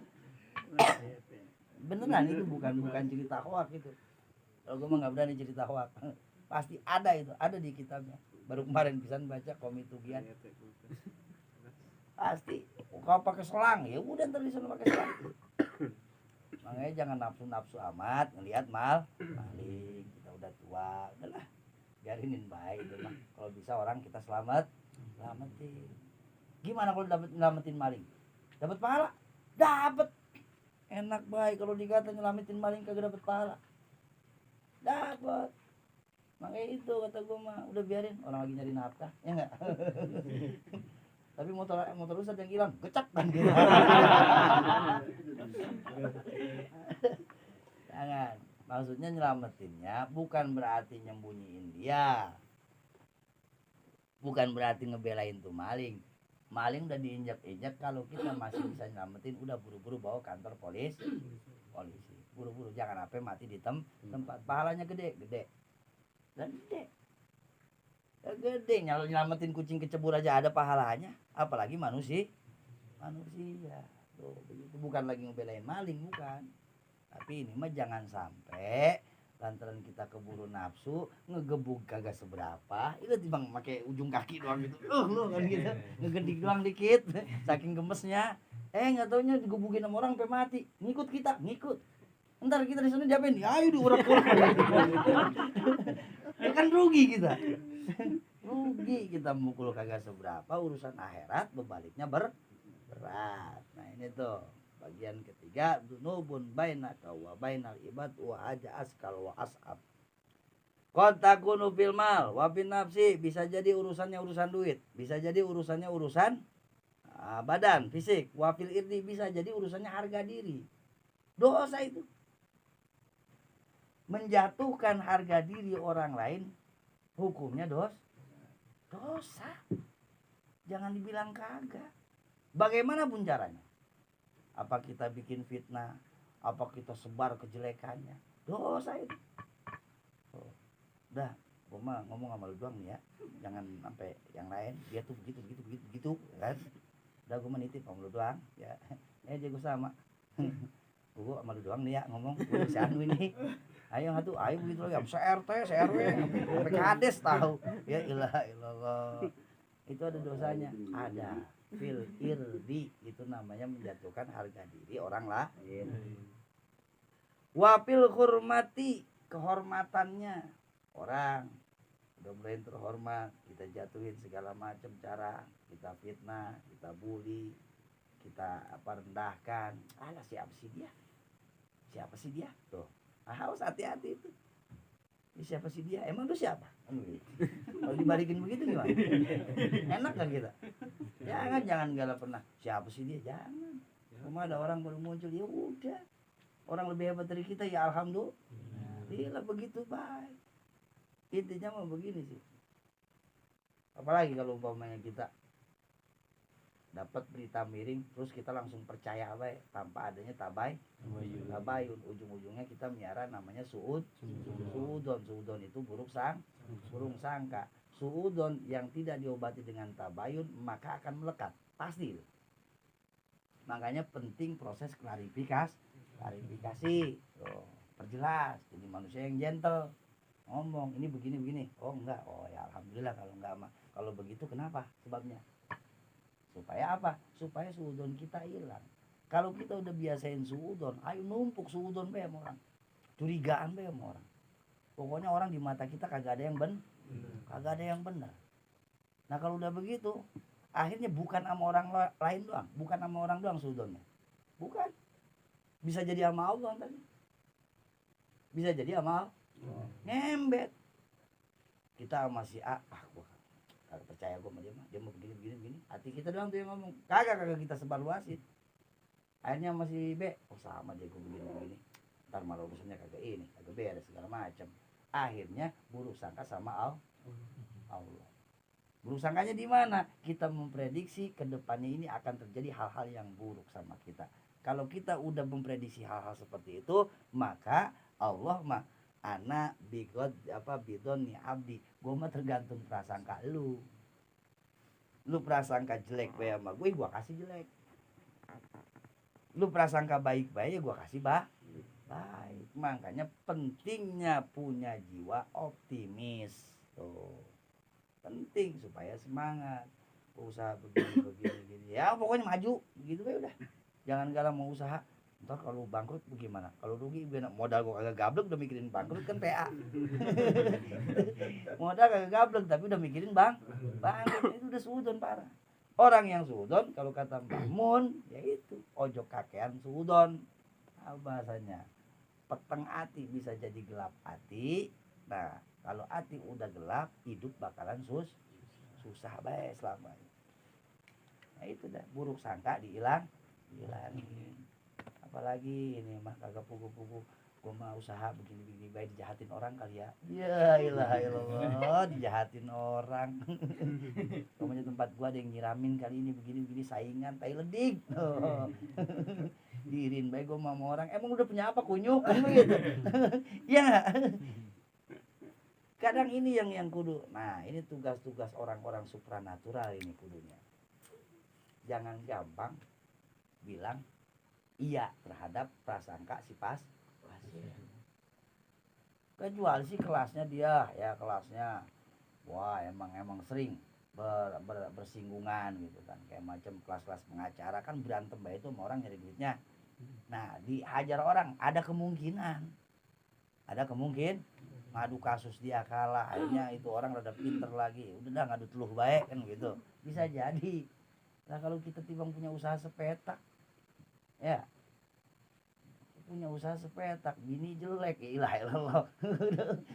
Beneran itu bukan cerita hoak itu. Kalau gue mah nggak berani cerita hoak. Pasti ada itu, ada di kitabnya. Baru kemarin pisan baca komit ugian. Pasti. Kalau pakai selang, ya udah ntar di sana pakai selang. Makanya jangan nafsu amat ngelihat maling. Kita udah tua, udahlah biarinin baik itu mah. Kalau bisa orang kita selamatin. Gimana kalau nyelamatin maling? Dapat pahala? Dapat. Enak baik kalau dikata nyelamatin maling kagak dapat pahala. Dapat. Makanya itu kata gue mah, udah biarin orang lagi nyari nafkah, ya enggak? Tapi motor Ustaz yang hilang, gecak kan gitu. Jangan. Maksudnya nyelamatinnya bukan berarti nyembunyiin dia. Bukan berarti ngebelain tuh maling. Maling udah diinjak-injak, kalau kita masih bisa nyelamatin, udah buru-buru bawa kantor polisi. Buru-buru, jangan sampai mati di tempat. Pahalanya gede. Dan gede nyelamatin kucing kecebur aja ada pahalanya, apalagi manusia. Tuh, begitu. Bukan lagi ngebelain maling, bukan. Tapi ini mah jangan sampai lantaran kita keburu nafsu ngegebuk kagak seberapa, itu timbang pakai ujung kaki doang gitu, kan gitu, ngegedik doang dikit, saking gemesnya, nggak taunya digebukin sama orang sampai mati, ngikut, ntar kita di sana diapain? Ayo diurak-urak. Kan rugi kita mukul kagak seberapa, urusan akhirat bebaliknya berat. Nah ini tuh bagian ketiga, dzunubun bainaka wa bainal ibad wa aja askal wa as'ab. Qad takunu fil mal wa fin nafsi, bisa jadi urusannya urusan duit, bisa jadi urusannya urusan badan, fisik, wa fil irdi, bisa jadi urusannya harga diri. Dosa itu. Menjatuhkan harga diri orang lain hukumnya dosa. Jangan dibilang kagak. Bagaimanapun caranya. Apa kita bikin fitnah, apa kita sebar kejelekannya, dosa itu. Udah, gua mah ngomong sama lu doang nih ya. Jangan sampai yang lain dia tuh begitu kan. Udah gue menitip sama lu doang ya. Jago sama. Gue sama lu doang nih ya ngomong. Gue si Anu ini. Ayo begitu lagi. CRT, CRW, sampai kades tahu. Ya ilah. Itu ada dosanya. Ada. Fil irdi itu namanya menjatuhkan harga diri orang lain. Wapil hormati kehormatannya orang udah mulai terhormat kita jatuhin segala macam cara, kita fitnah, kita bully, kita rendahkan. Alah siapa sih dia tuh, harus hati-hati itu. Ini siapa sih dia, emang lu siapa kalau dibalikin begitu gimana? Enak kan kita? Jangan galak pernah siapa sih dia, jangan. Cuma ada orang baru muncul, ya udah orang lebih hebat dari kita, ya alhamdulillah begitu baik. Intinya mah begini sih. Apalagi kalau umpamanya kita dapat berita miring terus kita langsung percaya tanpa adanya tabayun, ujung-ujungnya kita miara namanya suudon itu buruk sangka. Suudon yang tidak diobati dengan tabayun maka akan melekat pasti. Makanya penting proses klarifikasi. Tuh, perjelas jadi manusia yang gentle. Ngomong ini begini, oh enggak, oh ya alhamdulillah kalau enggak mah. Kalau begitu kenapa sebabnya? Supaya apa? Supaya suudon kita hilang. Kalau kita udah biasain suudon, ayo numpuk suudon be sama orang, curigaan be sama orang. Pokoknya orang di mata kita kagak ada yang benar. Nah kalau udah begitu akhirnya bukan sama orang lain doang, bukan sama orang doang suudonnya, bukan, bisa jadi sama Allah tadi, bisa jadi sama ngembet. Kita sama si A, gua kagak percaya gua sama dia mau begini. Hati kita doang tuh yang ngomong, kagak kita sebar luasin. Akhirnya masih B, sama dia gua begini. Ntar malah urusannya kagak beres segala macam. Akhirnya buruk sangka sama Allah. Buruk sangkanya di mana? Kita memprediksi ke depannya ini akan terjadi hal-hal yang buruk sama kita. Kalau kita udah memprediksi hal-hal seperti itu, maka Allah mah anak bidon ni abdi, gue mah tergantung prasangka lu prasangka jelek baik sama gue kasih jelek, lu prasangka baik ya gue kasih baik. Makanya pentingnya punya jiwa optimis tuh, penting supaya semangat usaha begini ya pokoknya maju begitu ya udah, jangan galau mau usaha. Ntar kalau bangkrut bagaimana? Kalau rugi modal gua kagak gablek udah mikirin bangkrut kan PA. Modal kagak gablek tapi udah mikirin bangkrut itu udah suudon parah. Orang yang suudon kalau kata Mbak Mun yaitu ojo kakean suudon. Nah, bahasanya peteng hati bisa jadi gelap hati. Nah, kalau hati udah gelap hidup bakalan susah bae selamanya. Nah, itu dah buruk sangka dihilangin. Apalagi ini mah kagak pugu-pugu gua mah usaha begini baik dijahatin orang kali ya. Ya ilah dijahatin orang. Pokoknya tempat gua ada yang nyiramin kali ini begini saingan tai ledik. Diirin baik gua sama orang. Emang udah punya apa kunyuk kan begitu. Ya. Kadang ini yang kudu. Nah, ini tugas-tugas orang-orang supranatural ini kudunya. Jangan gampang bilang iya terhadap prasangka si pasien. Kecuali sih kelasnya dia ya kelasnya wah emang sering bersinggungan gitu kan, kayak macam kelas-kelas pengacara kan berantem baik itu sama orang nyari duitnya. Nah dihajar orang ada kemungkinan ngadu kasus dia kalah, akhirnya itu orang rada pinter lagi udah dah ngadu teluh baik kan gitu, bisa jadi. Nah kalau kita tiba punya usaha sepetak ya punya usaha sepetak bini jelek ya ilah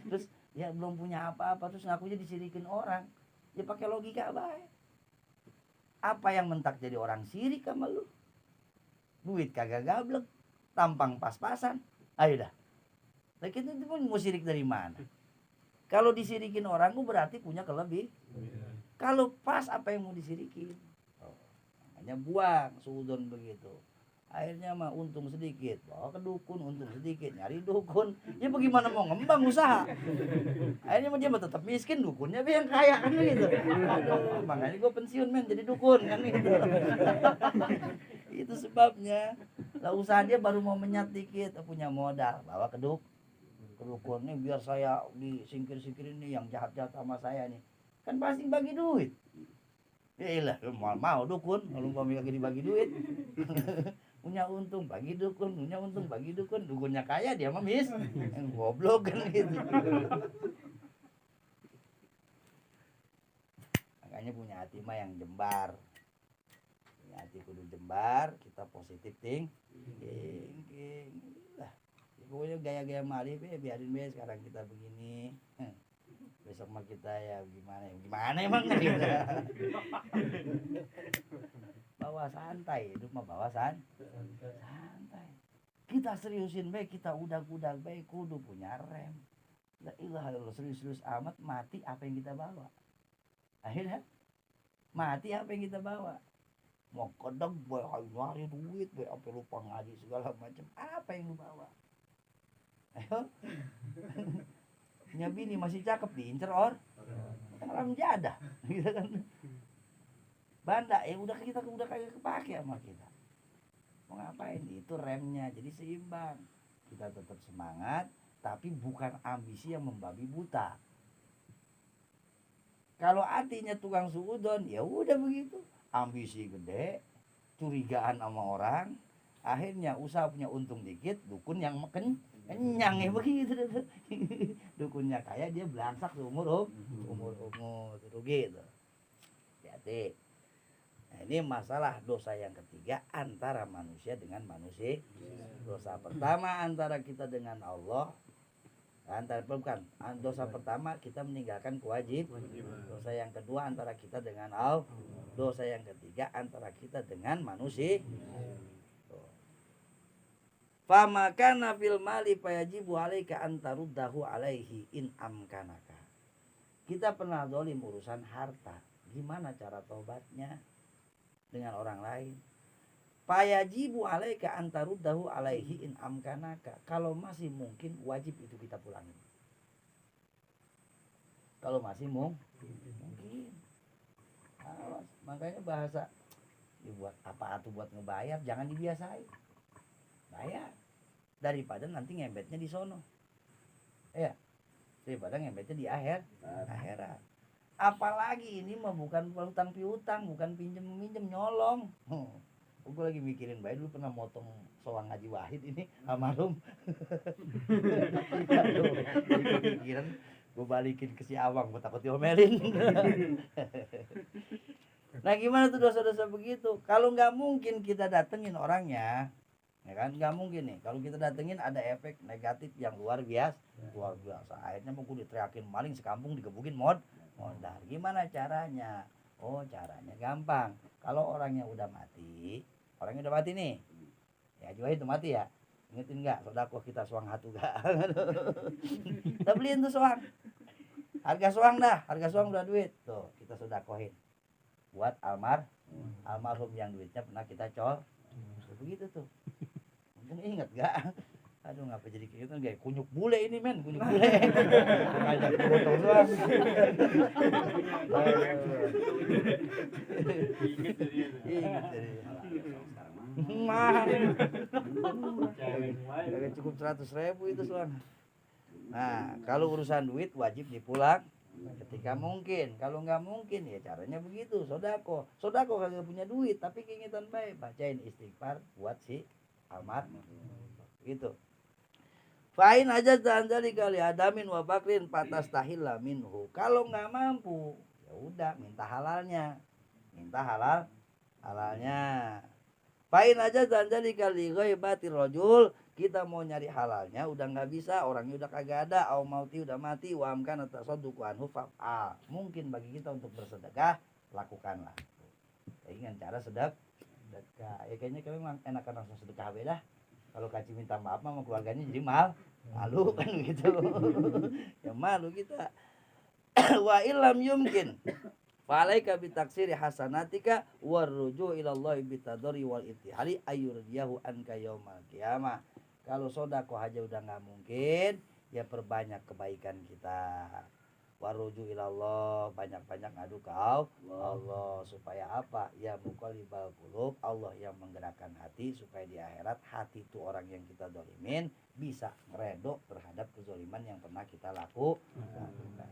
terus ya belum punya apa-apa terus ngakunya disirikin orang ya pakai logika baik. Apa yang mentak jadi orang sirik sama lu? Duit kagak gablek, tampang pas-pasan, ayo dah. Nah kita itu pun mau sirik dari mana? Kalau disirikin orang gua berarti punya kelebihan. Kalau pas apa yang mau disirikin? Makanya buang suudon begitu. Akhirnya mah untung sedikit, bawa ke dukun, untung sedikit, nyari dukun. Ya bagaimana mau ngembang usaha? Akhirnya mah dia mah tetap miskin, dukunnya dia yang kaya kan gitu. Aduh, makanya gue pensiun men jadi dukun kan gitu. Itu sebabnya. Lah usaha dia baru mau menyat dikit, punya modal, bawa ke dukun nih biar saya disingkir-singkirin nih yang jahat-jahat sama saya nih. Kan pasti bagi duit. Ya iyalah, mau dukun, kalau mau lagi dibagi duit. Punya untung bagi dukun, punya untung bagi dukun, dukunnya kaya dia mah yang goblok kan gitu. Makanya punya hati mah yang jembar, punya hati kudu jembar, kita positif thinking lah. Pokoknya gaya-gaya mari biarin be sekarang kita begini, besok mah kita ya gimana emang gitu. Bawa santai, hidup mah bawa santai. Kita seriusin baik, kita udah baik, kudu punya rem. La ilaha illallah, serius amat mati apa yang kita bawa. Akhirnya mati apa yang kita bawa. Mau kodok boy nyari duit boy apa lupa ngaji segala macam, apa yang lu bawa. Ayo. Punya bini masih cakep diincer orang jadah gitu kan. Banda ya udah kagak kepake sama kita. Mau ngapain? Itu remnya. Jadi seimbang. Kita tetap semangat, tapi bukan ambisi yang membabi buta. Kalau artinya tukang suudon, ya udah begitu. Ambisi gede, curigaan sama orang, akhirnya usaha punya untung dikit, dukun yang kenyang ya begitu. Dukunnya kaya dia belangsak seumur gitu. Hati-hati. Nah, ini masalah dosa yang ketiga antara manusia dengan manusia. Dosa pertama antara kita dengan Allah. Dosa pertama kita meninggalkan kewajiban. Dosa yang kedua antara kita dengan Allah. Dosa yang ketiga antara kita dengan manusia. Fama kana fil mali fayajibu alaika an taruddahu alaihi in amkanaka. Kita pernah zalim urusan harta. Gimana cara tobatnya? Dengan orang lain. Fayajibu alaika antaruddahu alaihi in amkanaka. Kalau masih mungkin wajib itu kita pulangin. Kalau masih mungkin. Awas. Makanya bahasa dibuat apa tuh buat ngebayar, jangan dibiasain. Bayar daripada nanti ngembetnya di sono. Ya. Daripada ngembetnya di akhirat. Apalagi ini mah bukan hutang piutang, bukan pinjem nyolong. Gue lagi mikirin baik dulu pernah motong soang Haji Wahid ini almarhum. Pikiran gue balikin ke si Awang, gue takut diomelin. Nah gimana tuh dosa-dosa begitu? Kalau nggak mungkin kita datengin orangnya, ya kan nggak mungkin nih. Kalau kita datengin ada efek negatif yang luar biasa. Akhirnya mau gue diteriakin maling sekampung digebukin modal. Gimana caranya? Oh caranya gampang. Kalau orangnya udah mati nih. Ya juga itu mati ya. Ingetin nggak? Sodako kita suang hatu gak? Kita beliin tuh suang. Harga suang udah duit. Tuh kita sodakohin. Buat almarhum yang duitnya pernah kita col. Begitu tuh. Mungkin inget gak? Aduh ngapa jadi kayak gitu kayak kunyuk bule ini men, kunyuk bule. Ngajak foto doang. Ingat dari Kagak cukup 100.000 itu soalnya. Nah, kalau urusan duit wajib dipulang ketika mungkin. Kalau nggak mungkin ya caranya begitu, sodako kagak punya duit tapi keingetan baik, bacain istighfar buat si almarhum. Gitu. Fa'in aja tanjali kali adamin wa bakrin patastahilla minhu. Kalau nggak mampu, ya udah minta halalnya. Fa'in aja tanjali kali ghaibatir rajul. Kita mau nyari halalnya udah nggak bisa, orangnya udah kagak ada, au mauti udah mati, wa amkan tasadduqu anhu fa'al. Mungkin bagi kita untuk bersedekah, lakukanlah. Ingin cara sedekah. Ya kayaknya memang enakan langsung sedekah beda. Kalau kaci minta maaf sama keluarganya jadi malu kan gitu. Ya malu kita. Wa illam yumkin Falaika bitaksiri hasanatika warruju ilallahi bitadori wal ibtihali ayyurdiyahu anka yaumal qiyamah. Kalau sodako aja udah nggak mungkin, ya perbanyak kebaikan kita. Warruju ilallah, banyak-banyak ngadu ke Allah. Supaya apa? Ya muqallibal qulub, Allah yang menggerakkan hati supaya di akhirat hati itu orang yang kita dolimin bisa meredok terhadap kezoliman yang pernah kita lakukan.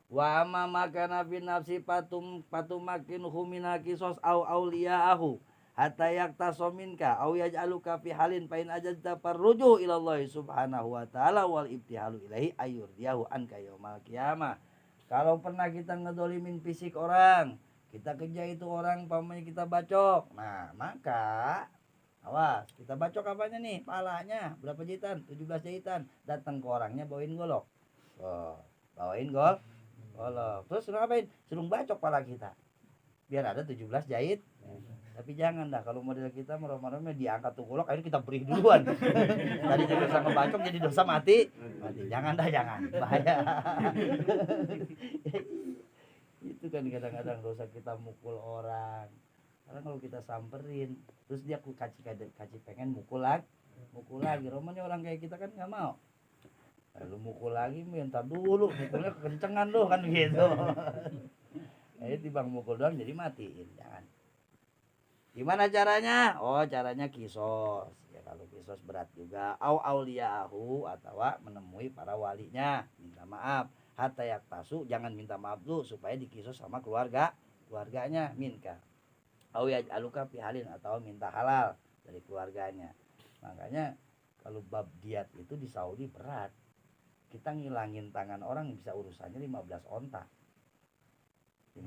Wa amma makana fi nafsi patumakin humina kisos au auliyaahu hatta yaktaso minka au yaj'aluka fi halin pain ajazta farruju ilallahi subhanahu wa ta'ala wal ibtihalu ilahi ayyurdiyahu anka yaumal qiyamah. Kalau pernah kita ngedolimin fisik orang, kita kerja itu orang pamannya kita bacok, nah maka awas, kita bacok apanya nih? Palanya berapa jahitan? 17 jahitan. Datang ke orangnya bawain golok. Oh, bawain golok. Terus suruh ngapain? Suruh bacok pala kita biar ada 17 jahit. Tapi jangan dah, kalau model kita merem-meremnya diangkat tuh golok akhirnya kita beri duluan. Tadinya dosa ngebacok jadi dosa mati. Jangan dah, jangan, bahaya. Itu kan kadang-kadang dosa kita mukul orang. Karena kalau kita samperin terus dia kaci pengen mukul lagi. Romanya orang kayak kita kan nggak mau. Lalu mukul lagi, minta dulu, mukulnya kekencengan loh kan gitu. Dibang mukul doang jadi matiin, jangan. Gimana caranya? Oh, caranya kisos. Ya kalau kisos berat juga. Au auliyaahu atau menemui para walinya, minta maaf. Hatta yaktasu, jangan minta maaf dulu supaya dikisos sama keluarganya, minka. Au yaj'aluka fi halin atau minta halal dari keluarganya. Makanya kalau bab diat itu di Saudi berat. Kita ngilangin tangan orang bisa urusannya 15 onta. 15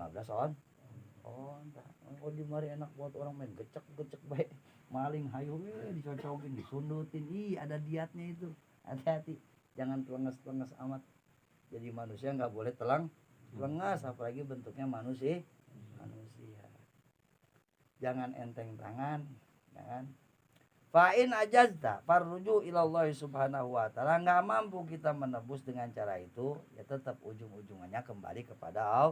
onta. Oh di mari enak buat orang main gecek baik. Maling hayu dicocokin, disundutin. Ada diatnya itu. Hati-hati. Jangan telenges amat. Jadi manusia nggak boleh telengas apalagi bentuknya manusia. Jangan enteng tangan, jangan. Fa'in ajazta farruju ilallahi subhanahu wa ta'ala. Nggak mampu kita menebus dengan cara itu, ya tetap ujung-ujungannya kembali kepada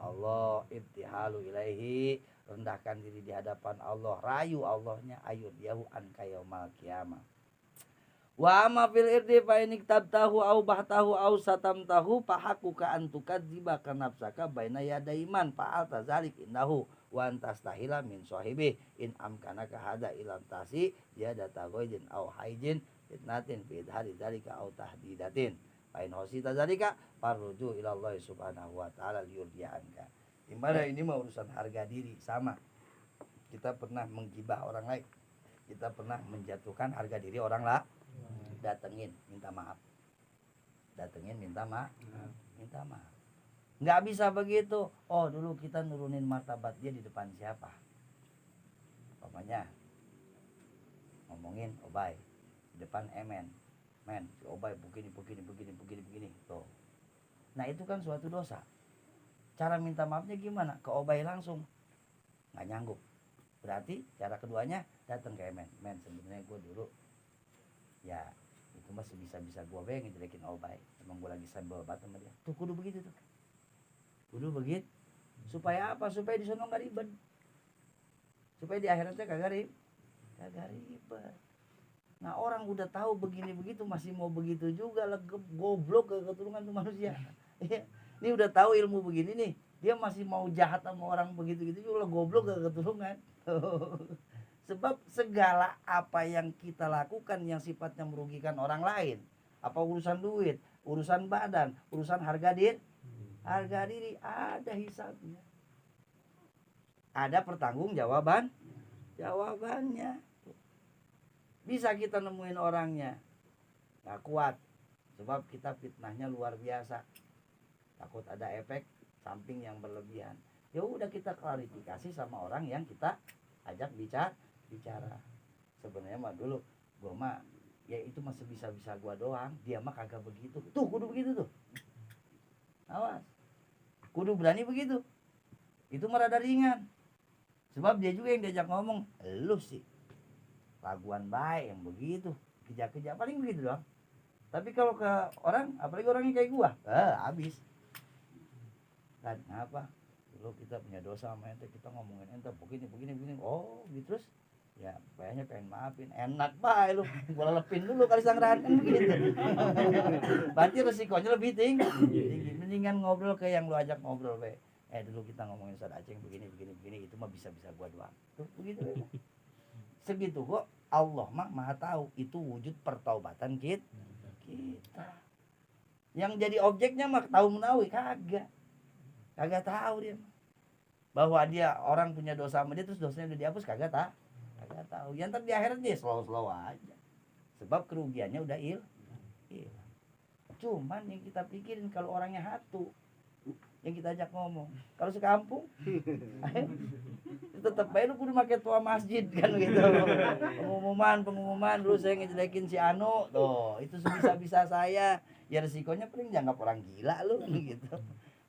Allah. Ibtihalu ilaihi, rendahkan diri di hadapan Allah, rayu Allahnya, ayyurdiyahu anka yaumal qiyamah. Wa amma fil irdi fa in iktabtahu au bahtahu au satamtahu fa haquka an tukadziba nafsaka baina yadaiman fa'alta zalik innahu wa antastahila min sahibi in amkanaka hada ilam tasi dia data goidin au haijin fitnatin fi idhari dzalika au tahdidatin fa in hosita dzalika farruju ila Allah subhanahu wa ta'ala liyurdianka. Gimana ini mah urusan harga diri sama. Kita pernah menggibah orang lain, kita pernah menjatuhkan harga diri orang lah. Datengin minta maaf, minta maaf. Nggak bisa begitu. Oh dulu kita nurunin martabat dia di depan siapa? Pokoknya ngomongin Obay di depan men si Obay begini tuh. Nah itu kan suatu dosa. Cara minta maafnya gimana? Ke Obay langsung nggak nyanggup. Berarti cara keduanya datang ke men sebenarnya gue dulu ya itu masih bisa gue ngejelekin Obay, emang gue lagi sambil obat sama dia tuh kudu begitu supaya apa? Supaya di sono nggak ribet, supaya di akhiratnya kagak ribet. Nah orang udah tahu begini begitu masih mau begitu juga lah, goblok keturunan tuh manusia. Ini udah tahu ilmu begini nih, dia masih mau jahat sama orang begitu juga lah, goblok keturunan. Sebab segala apa yang kita lakukan yang sifatnya merugikan orang lain, apa urusan duit, urusan badan, urusan harga diri ada hisabnya, ada jawabannya. Bisa kita nemuin orangnya nggak kuat, sebab kita fitnahnya luar biasa, takut ada efek samping yang berlebihan. Ya udah kita klarifikasi sama orang yang kita ajak bicara. Sebenarnya mah dulu gua mah ya itu masih bisa gua doang, dia mah kagak begitu. Tuh kudu begitu tuh. Awas. Kudu berani begitu. Itu mah rada ringan. Sebab dia juga yang diajak ngomong, lu sih laguan baik yang begitu, kejar paling begitu doang. Tapi kalau ke orang, apalagi orangnya kayak gua, habis. Kan apa? Dulu kita punya dosa sama ente, kita ngomongin ente begini. Oh gitu, terus ya kayaknya pengen maafin, enak bae lu, gua lepin dulu kali sanggrahan kan begitu. Berarti resikonya lebih tinggi. Mendingan ngobrol ke yang lu ajak ngobrol be. Dulu kita ngomongin Ustaz Aceng begini, itu mah bisa gua doang. Tuh begitu be. Segitu kok Allah mah Maha tahu itu wujud pertaubatan kita. Yang jadi objeknya mah tahu menawi kagak tahu dia. Bahwa dia orang punya dosa sama dia terus dosanya udah dihapus kagak tahu. Yang ntar di akhirat dia slow aja. Sebab kerugiannya udah hilang. Cuman yang kita pikirin kalau orangnya hatu, yang kita ajak ngomong, kalau sekampung tetep baik lu kudu make tua masjid kan gitu. Pengumuman dulu saya ngejelekin si Anu tuh, itu sebisa saya, ya resikonya paling dianggap orang gila lu gitu.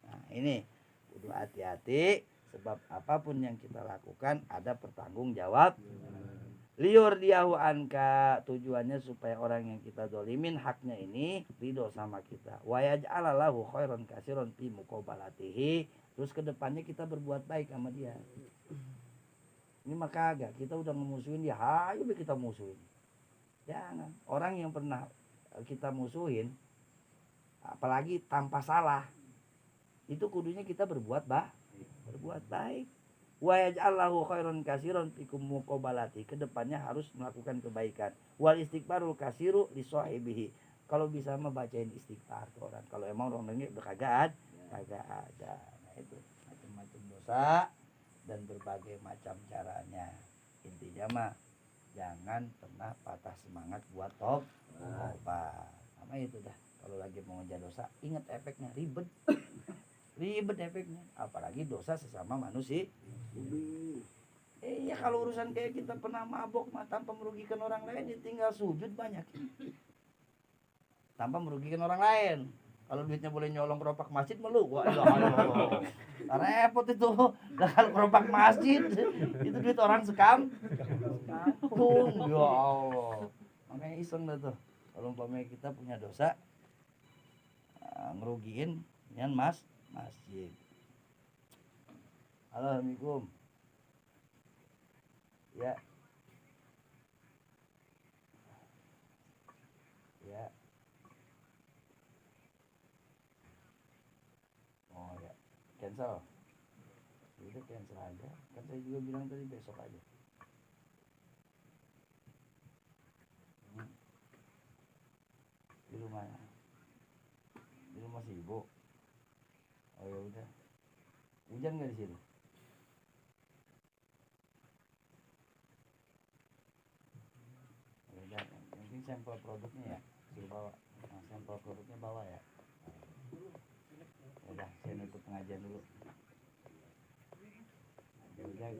Nah ini kudu hati-hati, sebab apapun yang kita lakukan ada pertanggung jawab. Liur diahu anka, tujuannya supaya orang yang kita dolimin haknya ini ridho sama kita. Wa yaj'alalahu khairan katsiran fi muqabalatihi. Terus kedepannya kita berbuat baik sama dia. Ini mah kagak, kita udah memusuhin dia, ayo kita musuhin. Jangan. Orang yang pernah kita musuhin, apalagi tanpa salah, itu kudunya kita berbuat baik. Wa yaj'allahu khairan katsiran fi muqabalati, kedepannya harus melakukan kebaikan. Wal istighfarul katsiru li sahibihi, kalau bisa mah bacain istighfar ke orang, kalau emang orangnya udah kagak ada. Nah itu macam-macam dosa dan berbagai macam caranya. Intinya mah jangan pernah patah semangat buat tobat. Sama itu dah, kalau lagi mau ngejar dosa ingat efeknya, ribet efeknya, apalagi dosa sesama manusia. Ya kalau urusan kayak kita pernah mabok mah tanpa merugikan orang lain, ya tinggal sujud banyak tanpa merugikan orang lain. Kalau duitnya boleh nyolong keropak masjid melu, wah repot itu. Kalau keropak masjid itu duit orang sekampung, ya Allah. Makanya iseng dah tuh, kalau umpamanya kita punya dosa ngerugiin yang masjid. Assalamualaikum. Ya. Oh ya, cancel. Udah cancel aja. Kan saya juga bilang tadi besok aja. Di rumah sibuk. Oh ya udah. Hujan nggak di sini? Udah, yang penting sampel produknya ya, bawa. Nah, sampel produknya bawa ya. Udah, saya nutup pengajian dulu. Ya udah,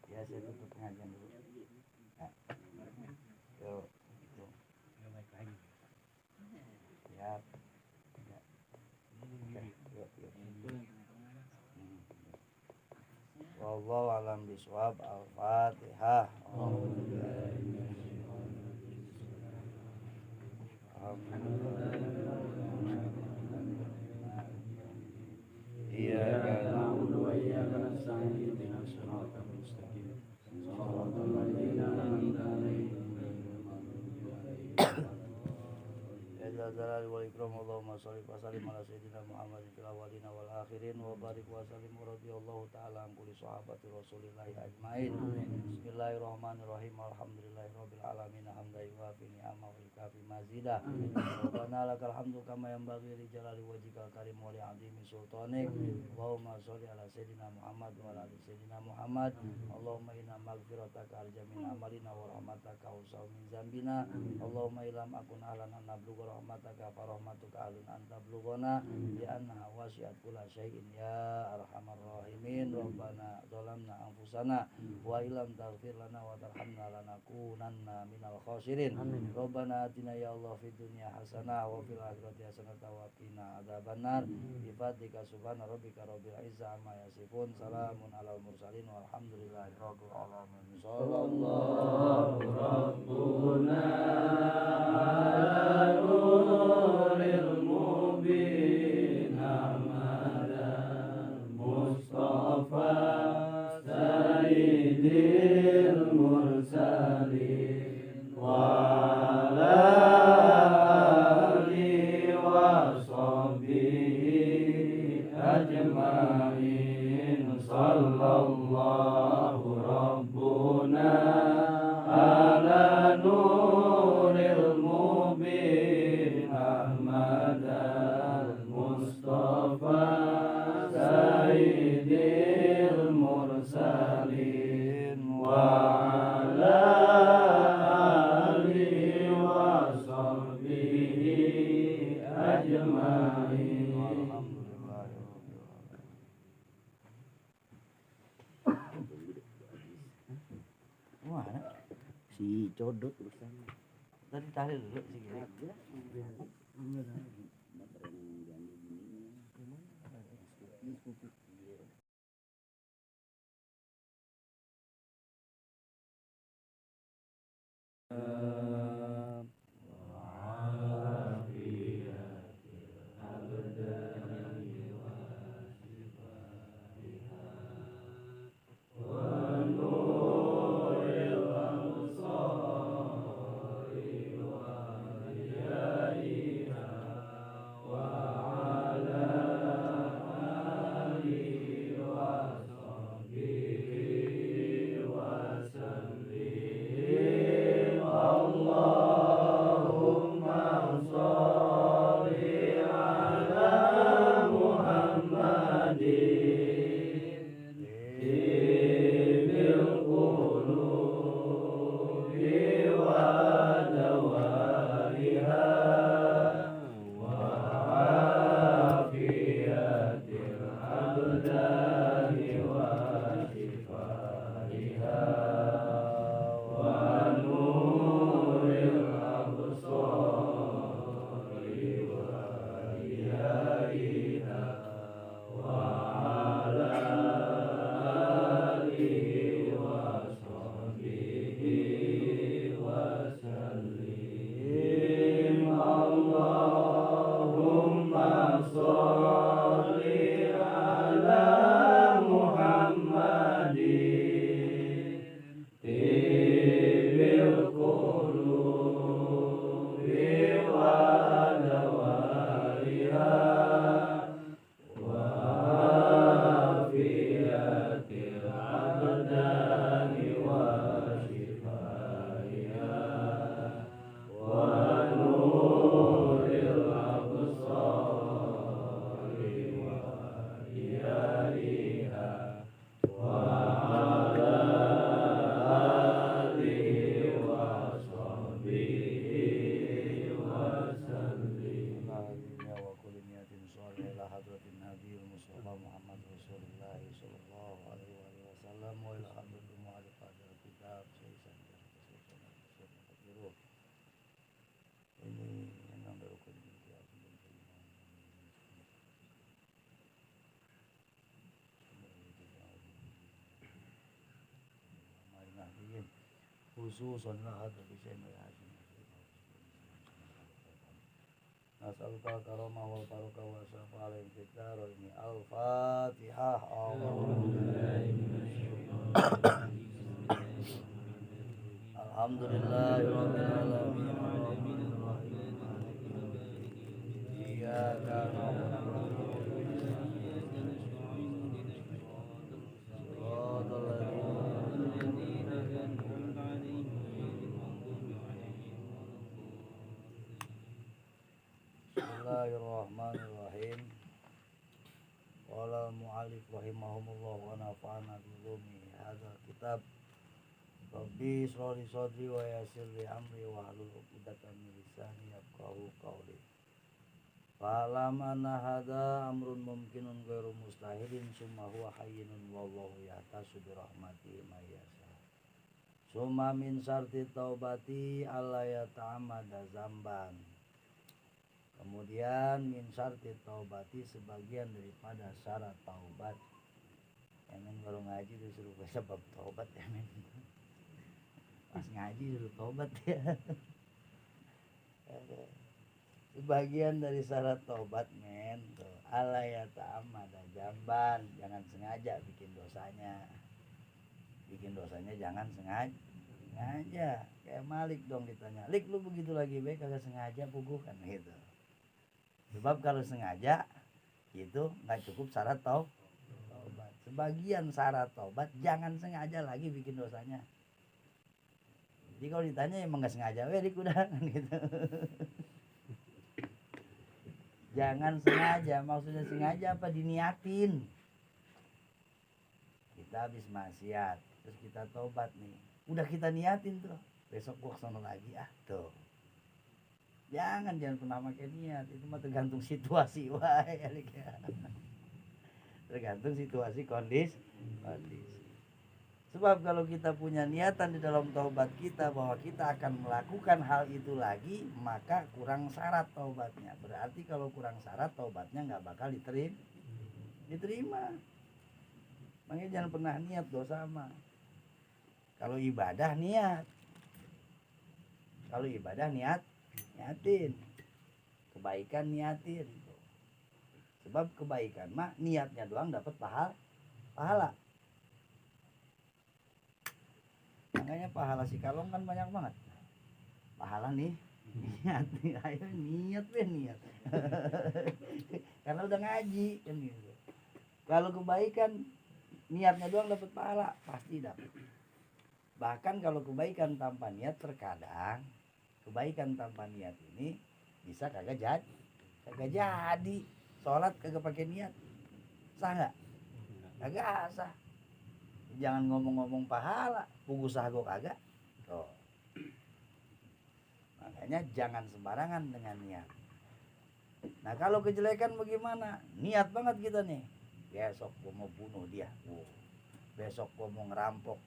saya tutup pengajian dulu. Nah, yuk. Siap. Wallahu a'lam bishawab. Al-Fatihah. Iyyaka na'budu wa iyyaka nasta'in ihdinas siratal mustaqim shiratal ladzina an'amta 'alaihim ghairil maghdubi 'alaihim waladdallin. Wal ikram Allahumma shalli wa sallim ala sayyidina Muhammadin fil awwalin wal akhirin wa barik wa sallim radhiyallahu ta'ala an kulli sahabati Rasulillah ajmain. Bismillahirrahmanirrahim. Alhamdulillahirabbil alamin hamdan yuwafi ni'amahu wa yukafi mazidah. Rabbana lakal hamdu kama yanbaghi li jalali wajhikal karim wa li 'azimi sultanik. Allahumma shalli ala sayyidina Muhammad wa ala ali sayyidina Muhammad. Allahumma inna maghfirataka arjamin amalina wa rahmataka awsa'u min zambina. Allahumma ilam akun alan an nablugha rahmataka fa rahmatuka alun anta blughana bi anna wasi'at kulla syai'in ya arhamar rahimin. Rabbana zalamna anfusana wa illam taghfir lana wa tarhamna lanakunanna minal khasirin. Rabbana atina ya Allah fid dunya hasanah wa fil akhirati hasanah wa qina adzabannar. Bi fadlika subhana rabbika rabbil izzati amma yasifun. Salamun alal mursalin walhamdulillahi rabbil alamin. Sallallahu rabbuna ala nuril mubin. المرسلين وعلى آله وصحبه أجمعين صلى الله ربنا على نور المبين أحمد المصطفى سيد المرسلين وعلى آله وصحبه أجمعين والحمد لله رب العالمين. Mana? Si Codot urusan. Tadi tahlil dulu sih kira. Khususan hada bisyai mayajin nas'aluka karamah wal baraka wa syafa alaihim fid ini al-fatihah. Alhamdulillahirabbil alamin arrahmanir rahim maliki yaumiddin iyyaka na'budu wa iyyaka nasta'in siratal ladzina an'amta 'alaihim ghairil maghdubi 'alaihim waladdallin. Bismillahirrahmanirrahim. Qala al-mu'allif rahimahumullah wa nafa'ana bi ulumi hadzal kitab. Rabbi shrah li sadri wa yassir li amri wa hlul 'uqdatam min lisani yafqahu qawli. Fa'lam anna hadza amrun mumkinun ghairu mustahilin summa huwa hayyinun wallahu yahtasu bi rahmatihi may yasha. Summa min syarti taubati alla yata'ammada zamban. Kemudian min syarti taubati sebagian daripada syarat taubat. Emen baru ngaji disuruh baca bab taubat ya men. Pas ngaji suruh taubat ya. Sebagian dari syarat taubat men tuh ala ya ta'ammada jamban, jangan sengaja bikin dosanya. bikin dosanya jangan sengaja. Kayak Malik dong ditanya, Lik lu begitu lagi baik kagak sengaja puguh kan gitu. Sebab kalau sengaja itu nggak cukup syarat taubat. Sebagian syarat taubat jangan sengaja lagi bikin dosanya. Jadi kalau ditanya emang nggak sengaja, Lik udah kan gitu. Jangan sengaja, maksudnya sengaja apa diniatin. Kita habis maksiat, terus kita tobat nih. Udah kita niatin tuh, besok gua kesana lagi tuh. Jangan pernah pakai niat, itu mah tergantung situasi wae. Tergantung situasi kondisi. Sebab kalau kita punya niatan di dalam taubat kita bahwa kita akan melakukan hal itu lagi, maka kurang syarat taubatnya. Berarti kalau kurang syarat taubatnya nggak bakal diterima. Makanya jangan pernah niat dosa mah. Kalau ibadah niat. Kalau ibadah niatin. Kebaikan niatin. Sebab kebaikan mah niatnya doang dapat pahala. Makanya pahala si kalong kan banyak banget. Pahala nih niat, ayo niat. Karena udah ngaji kan gitu. Kalau kebaikan niatnya doang dapat pahala, pasti dapat. Bahkan kalau kebaikan tanpa niat, terkadang kebaikan tanpa niat ini bisa kagak jadi. Sholat kagak pakai niat, sah nggak? Kagak sah. Jangan ngomong-ngomong pahala, pugu sago kagak. Tuh. Makanya jangan sembarangan dengan niat. Nah kalau kejelekan bagaimana? Niat banget kita nih. Besok gua mau bunuh dia. Besok gua mau ngerampok.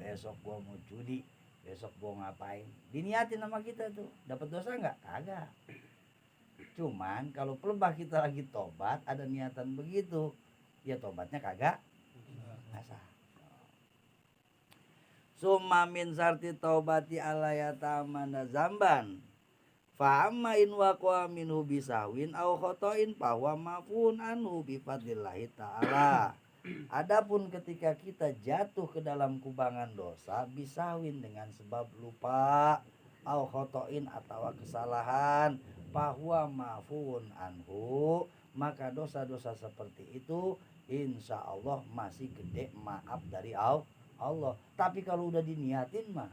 Besok gua mau judi. Besok gua ngapain? Diniatin sama kita tuh. Dapat dosa nggak? Kagak. Cuman kalau pelebah kita lagi tobat, ada niatan begitu, ya tobatnya kagak sah. Summa min sarti taubati alayatamanna zamban fa amma in waqwa minhu bisawin aw khotoin fa huwa mafun anhu bi fadlillahi ta'ala. Adapun ketika kita jatuh ke dalam kubangan dosa bisawin dengan sebab lupa aw khotoin atau kesalahan fa huwa mafun anhu, maka dosa-dosa seperti itu insya Allah masih gede maaf dari Allah. Tapi kalau udah diniatin mah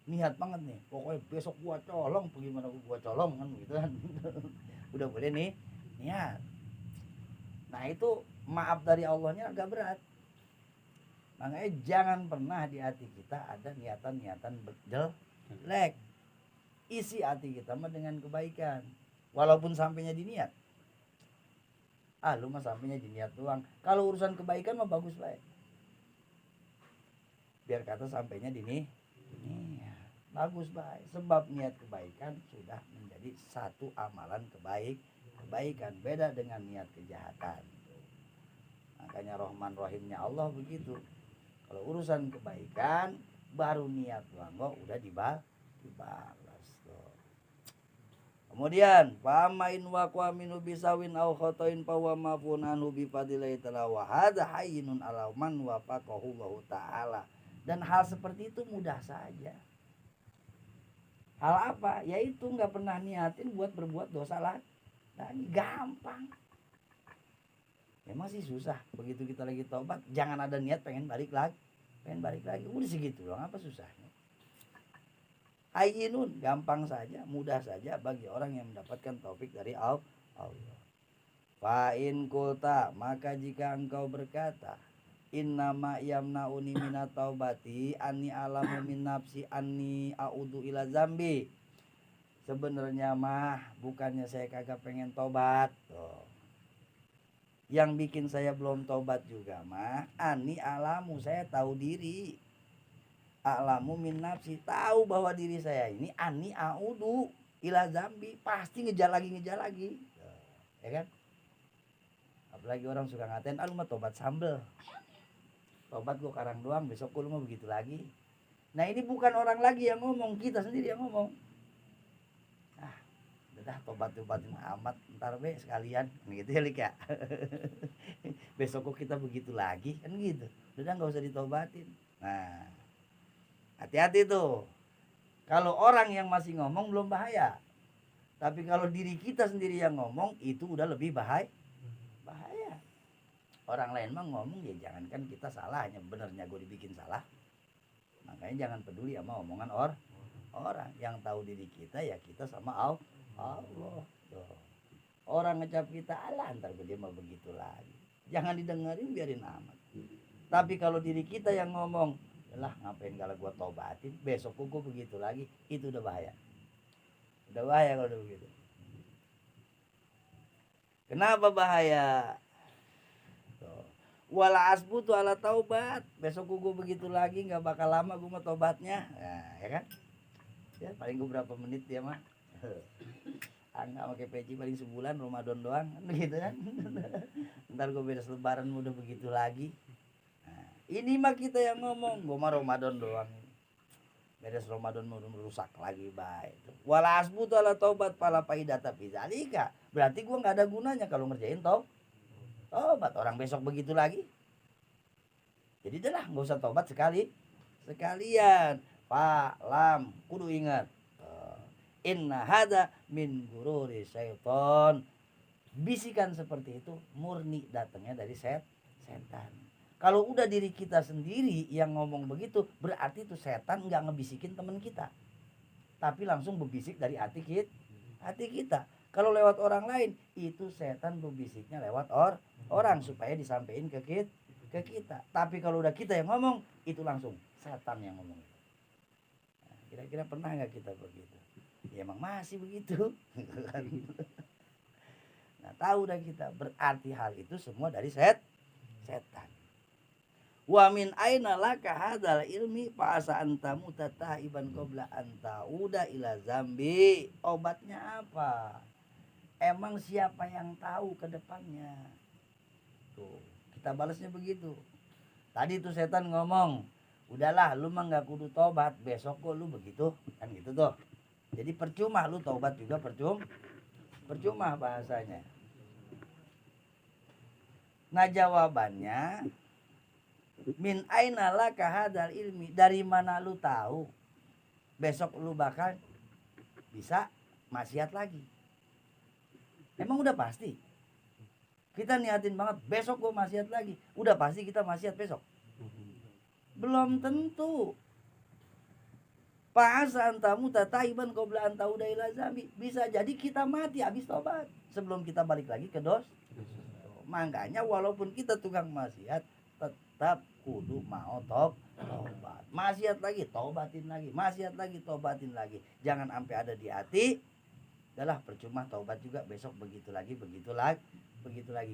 niat banget nih, pokoknya besok gua colong, bagaimana gua colong kan gitu kan. Udah boleh nih niat. Nah itu maaf dari Allahnya agak berat. Makanya jangan pernah di hati kita ada niatan-niatan jelek. Isi hati kita mah dengan kebaikan. Walaupun sampainya di niat. Lu mah sampainya di niat doang. Kalau urusan kebaikan mah bagus baik. Biar kata sampainya di niat. Bagus baik. Sebab niat kebaikan sudah menjadi satu amalan kebaikan. Beda dengan niat kejahatan. Makanya Rahman Rahimnya Allah begitu. Kalau urusan kebaikan baru niat doang kok udah dibalas. Kemudian famain waqwa minu bisawin aw khotoin fa wa mafun anhu bi fadlillahi ta'ala wa hadza hayyinun ala man wafaqahu Allah ta'ala. Dan hal seperti itu mudah saja. Hal apa? Yaitu enggak pernah niatin buat berbuat dosa lagi. Gampang. Memang sih susah. Begitu kita lagi tobat, jangan ada niat pengen balik lagi. Udah segitu doang, apa susahnya? Hayyinun, gampang saja, mudah saja bagi orang yang mendapatkan taufik dari Allah. Fa in qulta, maka jika engkau berkata, innama yamnauni minat taubati anni alamu min nafsi anni a'udu ila zambi. Sebenarnya mah bukannya saya kagak pengen tobat. Yang bikin saya belum tobat juga mah anni alamu, saya tahu diri. A'lamu min nafsi, tahu bahwa diri saya ini ani a'udu ila zambi, pasti ngejar lagi. Ya kan? Apalagi orang suka ngatain, lu mah tobat sambel. Tobat gua karang doang, besok gua lu mah begitu lagi. Nah ini bukan orang lagi yang ngomong, kita sendiri yang ngomong. Udah tobat-tobatin amat, ntar be sekalian gitu ya Lik ya. Besok kok kita begitu lagi kan gitu. Udah nggak usah ditobatin. Nah, hati-hati tuh. Kalau orang yang masih ngomong belum bahaya. Tapi kalau diri kita sendiri yang ngomong itu udah lebih bahaya. Orang lain mah ngomong ya jangankan kita salah, hanya benernya gue dibikin salah. Makanya jangan peduli sama omongan orang. Yang tahu diri kita ya kita sama Allah. Tuh. Orang ngecap kita Allah, ntar dia mah begitu lagi. Jangan didengerin, biarin amat. Tapi kalau diri kita yang ngomong, lah ngapain kalau gua tobatin, besok gua begitu lagi, itu udah bahaya. Udah bahaya kalau udah begitu. Kenapa bahaya? Wala asbutu ala taubat, besok gua begitu lagi, nggak bakal lama gua mau tobatnya. Nah, ya kan? Ya paling gua berapa menit dia mah. Enggak pakai peci paling sebulan, Ramadan doang gitu kan. Ntar gue beres lebaran udah begitu lagi. Nah, ini mah kita yang ngomong, gue mah Ramadan doang, beres Ramadan udah merusak lagi. Baik, wala asbutu ala taubat pala paidata bizalika, berarti gue nggak ada gunanya kalau ngerjain tobat orang besok begitu lagi. Jadi dah nggak usah tobat sekalian. Pak lam kudu ingat, inna hada min gururi syaiton. Bisikan seperti itu murni datangnya dari setan. Kalau udah diri kita sendiri yang ngomong begitu, berarti itu setan nggak ngebisikin teman kita, tapi langsung berbisik dari hati kita. Kalau lewat orang lain, itu setan berbisiknya lewat orang supaya disampaikan ke kita. Tapi kalau udah kita yang ngomong, itu langsung setan yang ngomong. Nah, kira-kira pernah nggak kita begitu? Ya emang masih begitu. Nah, tahu dah kita, berarti hal itu semua dari setan. Wa min aina laka hadzal ilmi fa asa anta mutataiban qabla anta uda ila zambi. Obatnya apa? Emang siapa yang tahu ke depannya? Tuh, kita balasnya begitu. Tadi tuh setan ngomong, udahlah lu mah nggak kudu tobat, besok kok lu begitu, kan gitu tuh. Jadi percuma lu taubat juga, percuma bahasanya. Nah jawabannya, min aina laka hadzal ilmi, dari mana lu tahu besok lu bakal bisa maksiat lagi? Emang udah pasti? Kita niatin banget besok gua maksiat lagi, udah pasti kita maksiat besok? Belum tentu. Fa'asa antamu tataiban qabla anta uda ila zambi. Bisa jadi kita mati habis tobat sebelum kita balik lagi ke dos. Makanya walaupun kita tukang maksiat, tetap kudu mau tobat. Maksiat lagi, tobatin lagi. Maksiat lagi, tobatin lagi. Jangan sampai ada di hati, adalah percuma tobat juga, besok begitu lagi.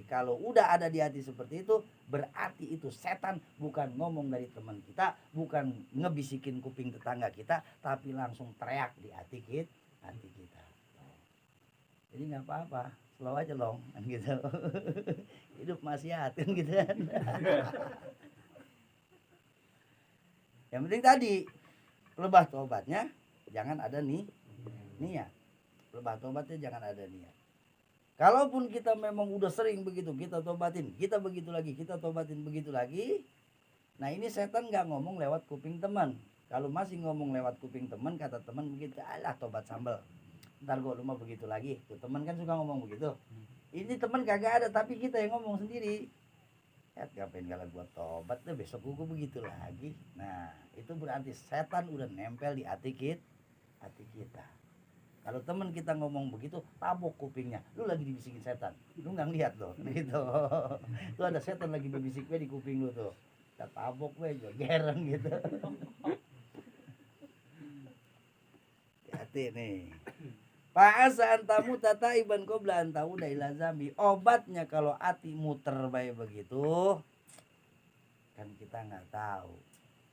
Kalau udah ada di hati seperti itu, berarti itu setan, bukan ngomong dari teman kita, bukan ngebisikin kuping tetangga kita, tapi langsung teriak di hati kita. Jadi nggak apa-apa, slow aja long, kan gitu. Hidup maksiat, kan gitu kan. Yang penting tadi, lebah tobatnya jangan ada niat. Lebah tobatnya jangan ada niat. Kalaupun kita memang udah sering begitu, kita tobatin, kita begitu lagi, kita tobatin begitu lagi. Nah ini setan nggak ngomong lewat kuping teman. Kalau masih ngomong lewat kuping teman, kata teman begitu, alah tobat sambal. Ntar gua lu mah begitu lagi. Tuh teman kan suka ngomong begitu. Ini teman kagak ada, tapi kita yang ngomong sendiri. Ya ngapain kalau gua tobat deh, besok gua begitu lagi. Nah itu berarti setan udah nempel di hati kita. Kalau teman kita ngomong begitu, tabok kupingnya. Lu lagi dibisikin setan. Lu nggak lihat loh, gitu. Tuh ada setan lagi berbisik di kuping lu tuh. Kita tabok gereng gitu. Hati nih. Fa'asa antamu tataiban qabla anta uda ila zambi. Obatnya kalau hati muter baik begitu, kan kita nggak tahu.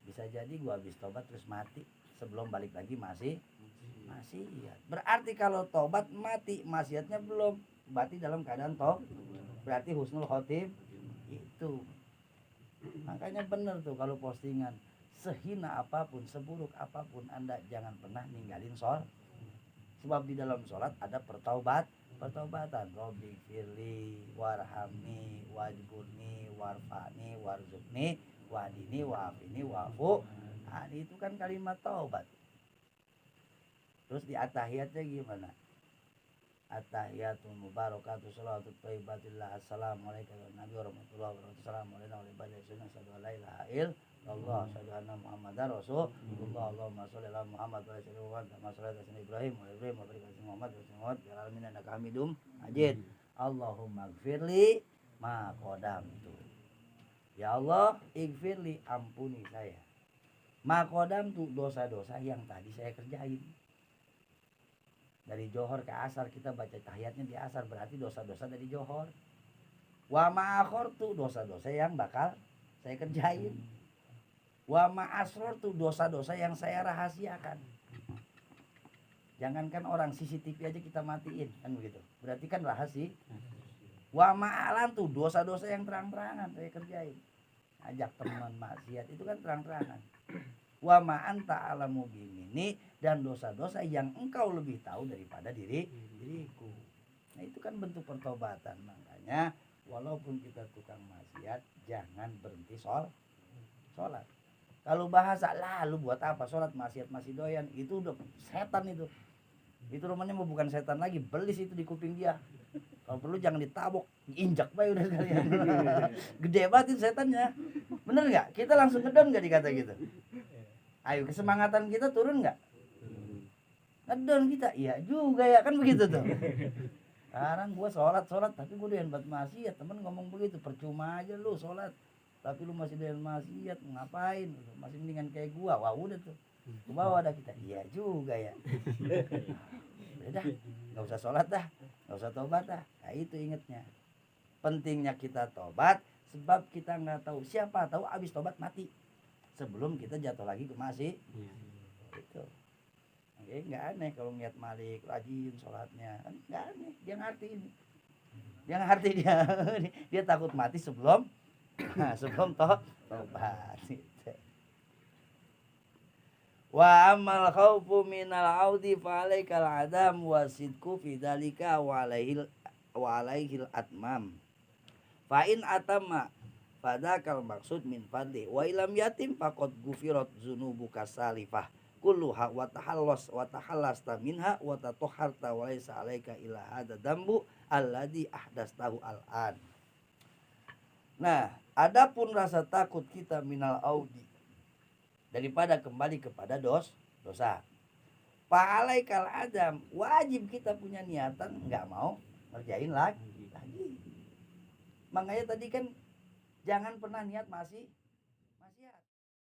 Bisa jadi gua habis tobat terus mati, sebelum balik lagi masih maksiat. Berarti kalau tobat mati maksiatnya belum, berarti dalam keadaan berarti husnul khotim itu. Makanya bener tuh kalau postingan, sehina apapun, seburuk apapun Anda jangan pernah ninggalin sholat. Sebab di dalam sholat ada pertobatan. Robbi firli warhamni wajburni warfani warzukni wadini wafini wafu. Nah, itu kan kalimat taubat. Terus di at-tahiyatnya gimana? At-tahiyatul mubarakatuh sholatu thayyibatillah assalamualaikum warahmatullahi wabarakatuh assalamualaikum warahmatullahi wabarakatuh la ilaha illallah asyhadu anna muhammadar rasulullah Allahumma sholli ala Muhammad wa ala ali Muhammad kama shallaita ala Ibrahim wa ala Ibrahim wa barik ala Muhammad wa ala Muhammad fil alamin innaka Hamidum Majid. Allahumma ighfirli ma qadamtu. Ya Allah, ighfirli, ampuni saya. Ma qadamtu, dosa-dosa yang tadi saya kerjain. Dari johor ke asar kita baca tahiyatnya di asar, berarti dosa-dosa dari johor. Wa ma'akhortu, dosa-dosa yang bakal saya kerjain. Wa ma'asrortu, dosa-dosa yang saya rahasiakan. Jangankan orang CCTV aja kita matiin kan begitu. Berarti kan rahasia. Wa ma'alantu, dosa-dosa yang terang-terangan saya kerjain. Ajak teman maksiat itu kan terang-terangan. Wa ma'anta alamu bimini, dan dosa-dosa yang engkau lebih tahu daripada diriku. Nah itu kan bentuk pertobatan. Makanya walaupun kita tukang maksiat, jangan berhenti sholat. Kalau bahasa lalu buat apa sholat, maksiat masih doyan, itu udah setan itu. Itu rumahnya mau bukan setan lagi, belis itu di kuping dia. Kalau perlu jangan ditabok, injak bae udah sekalian. Gede banget itu setannya. Bener nggak? Kita langsung ngedon nggak dikata gitu? Ayo kesemangatan kita turun nggak? Ngedon kita, iya juga ya kan begitu tuh. Sekarang gua sholat tapi gua doyan buat maksiat. Temen ngomong begitu, percuma aja lu sholat tapi lu masih doyan maksiat, ngapain? Masih mendingan kayak gua. Wah udah tuh, ke bawah dah kita. Iya juga ya. Udah, nggak usah sholat dah, nggak usah tobat dah. Nah itu ingetnya, pentingnya kita tobat, sebab kita nggak tahu, siapa tahu abis tobat mati sebelum kita jatuh lagi ke masih. Itu oke, nggak aneh kalau ngeliat Malik rajin sholatnya, kan nggak aneh. Dia ngerti dia takut mati sebelum tobat. Wa amal khaufu minal audi fa alaikal adam wa sidku fi dzalika wa alaihil atmam. Fa in atamma fadakal maksud min fadli wa ilam yatim faqad gufirat dzunubuka salifah kulluha wa tahallasta minha wa tatahharta wa laisa alaika illa hadza dambu alladhi ahdastahu al'an. Nah, adapun rasa takut kita minal audi, daripada kembali kepada dosa. Fa'alaikal adam, wajib kita punya niatan nggak mau ngerjain lagi. Makanya tadi kan jangan pernah niat masih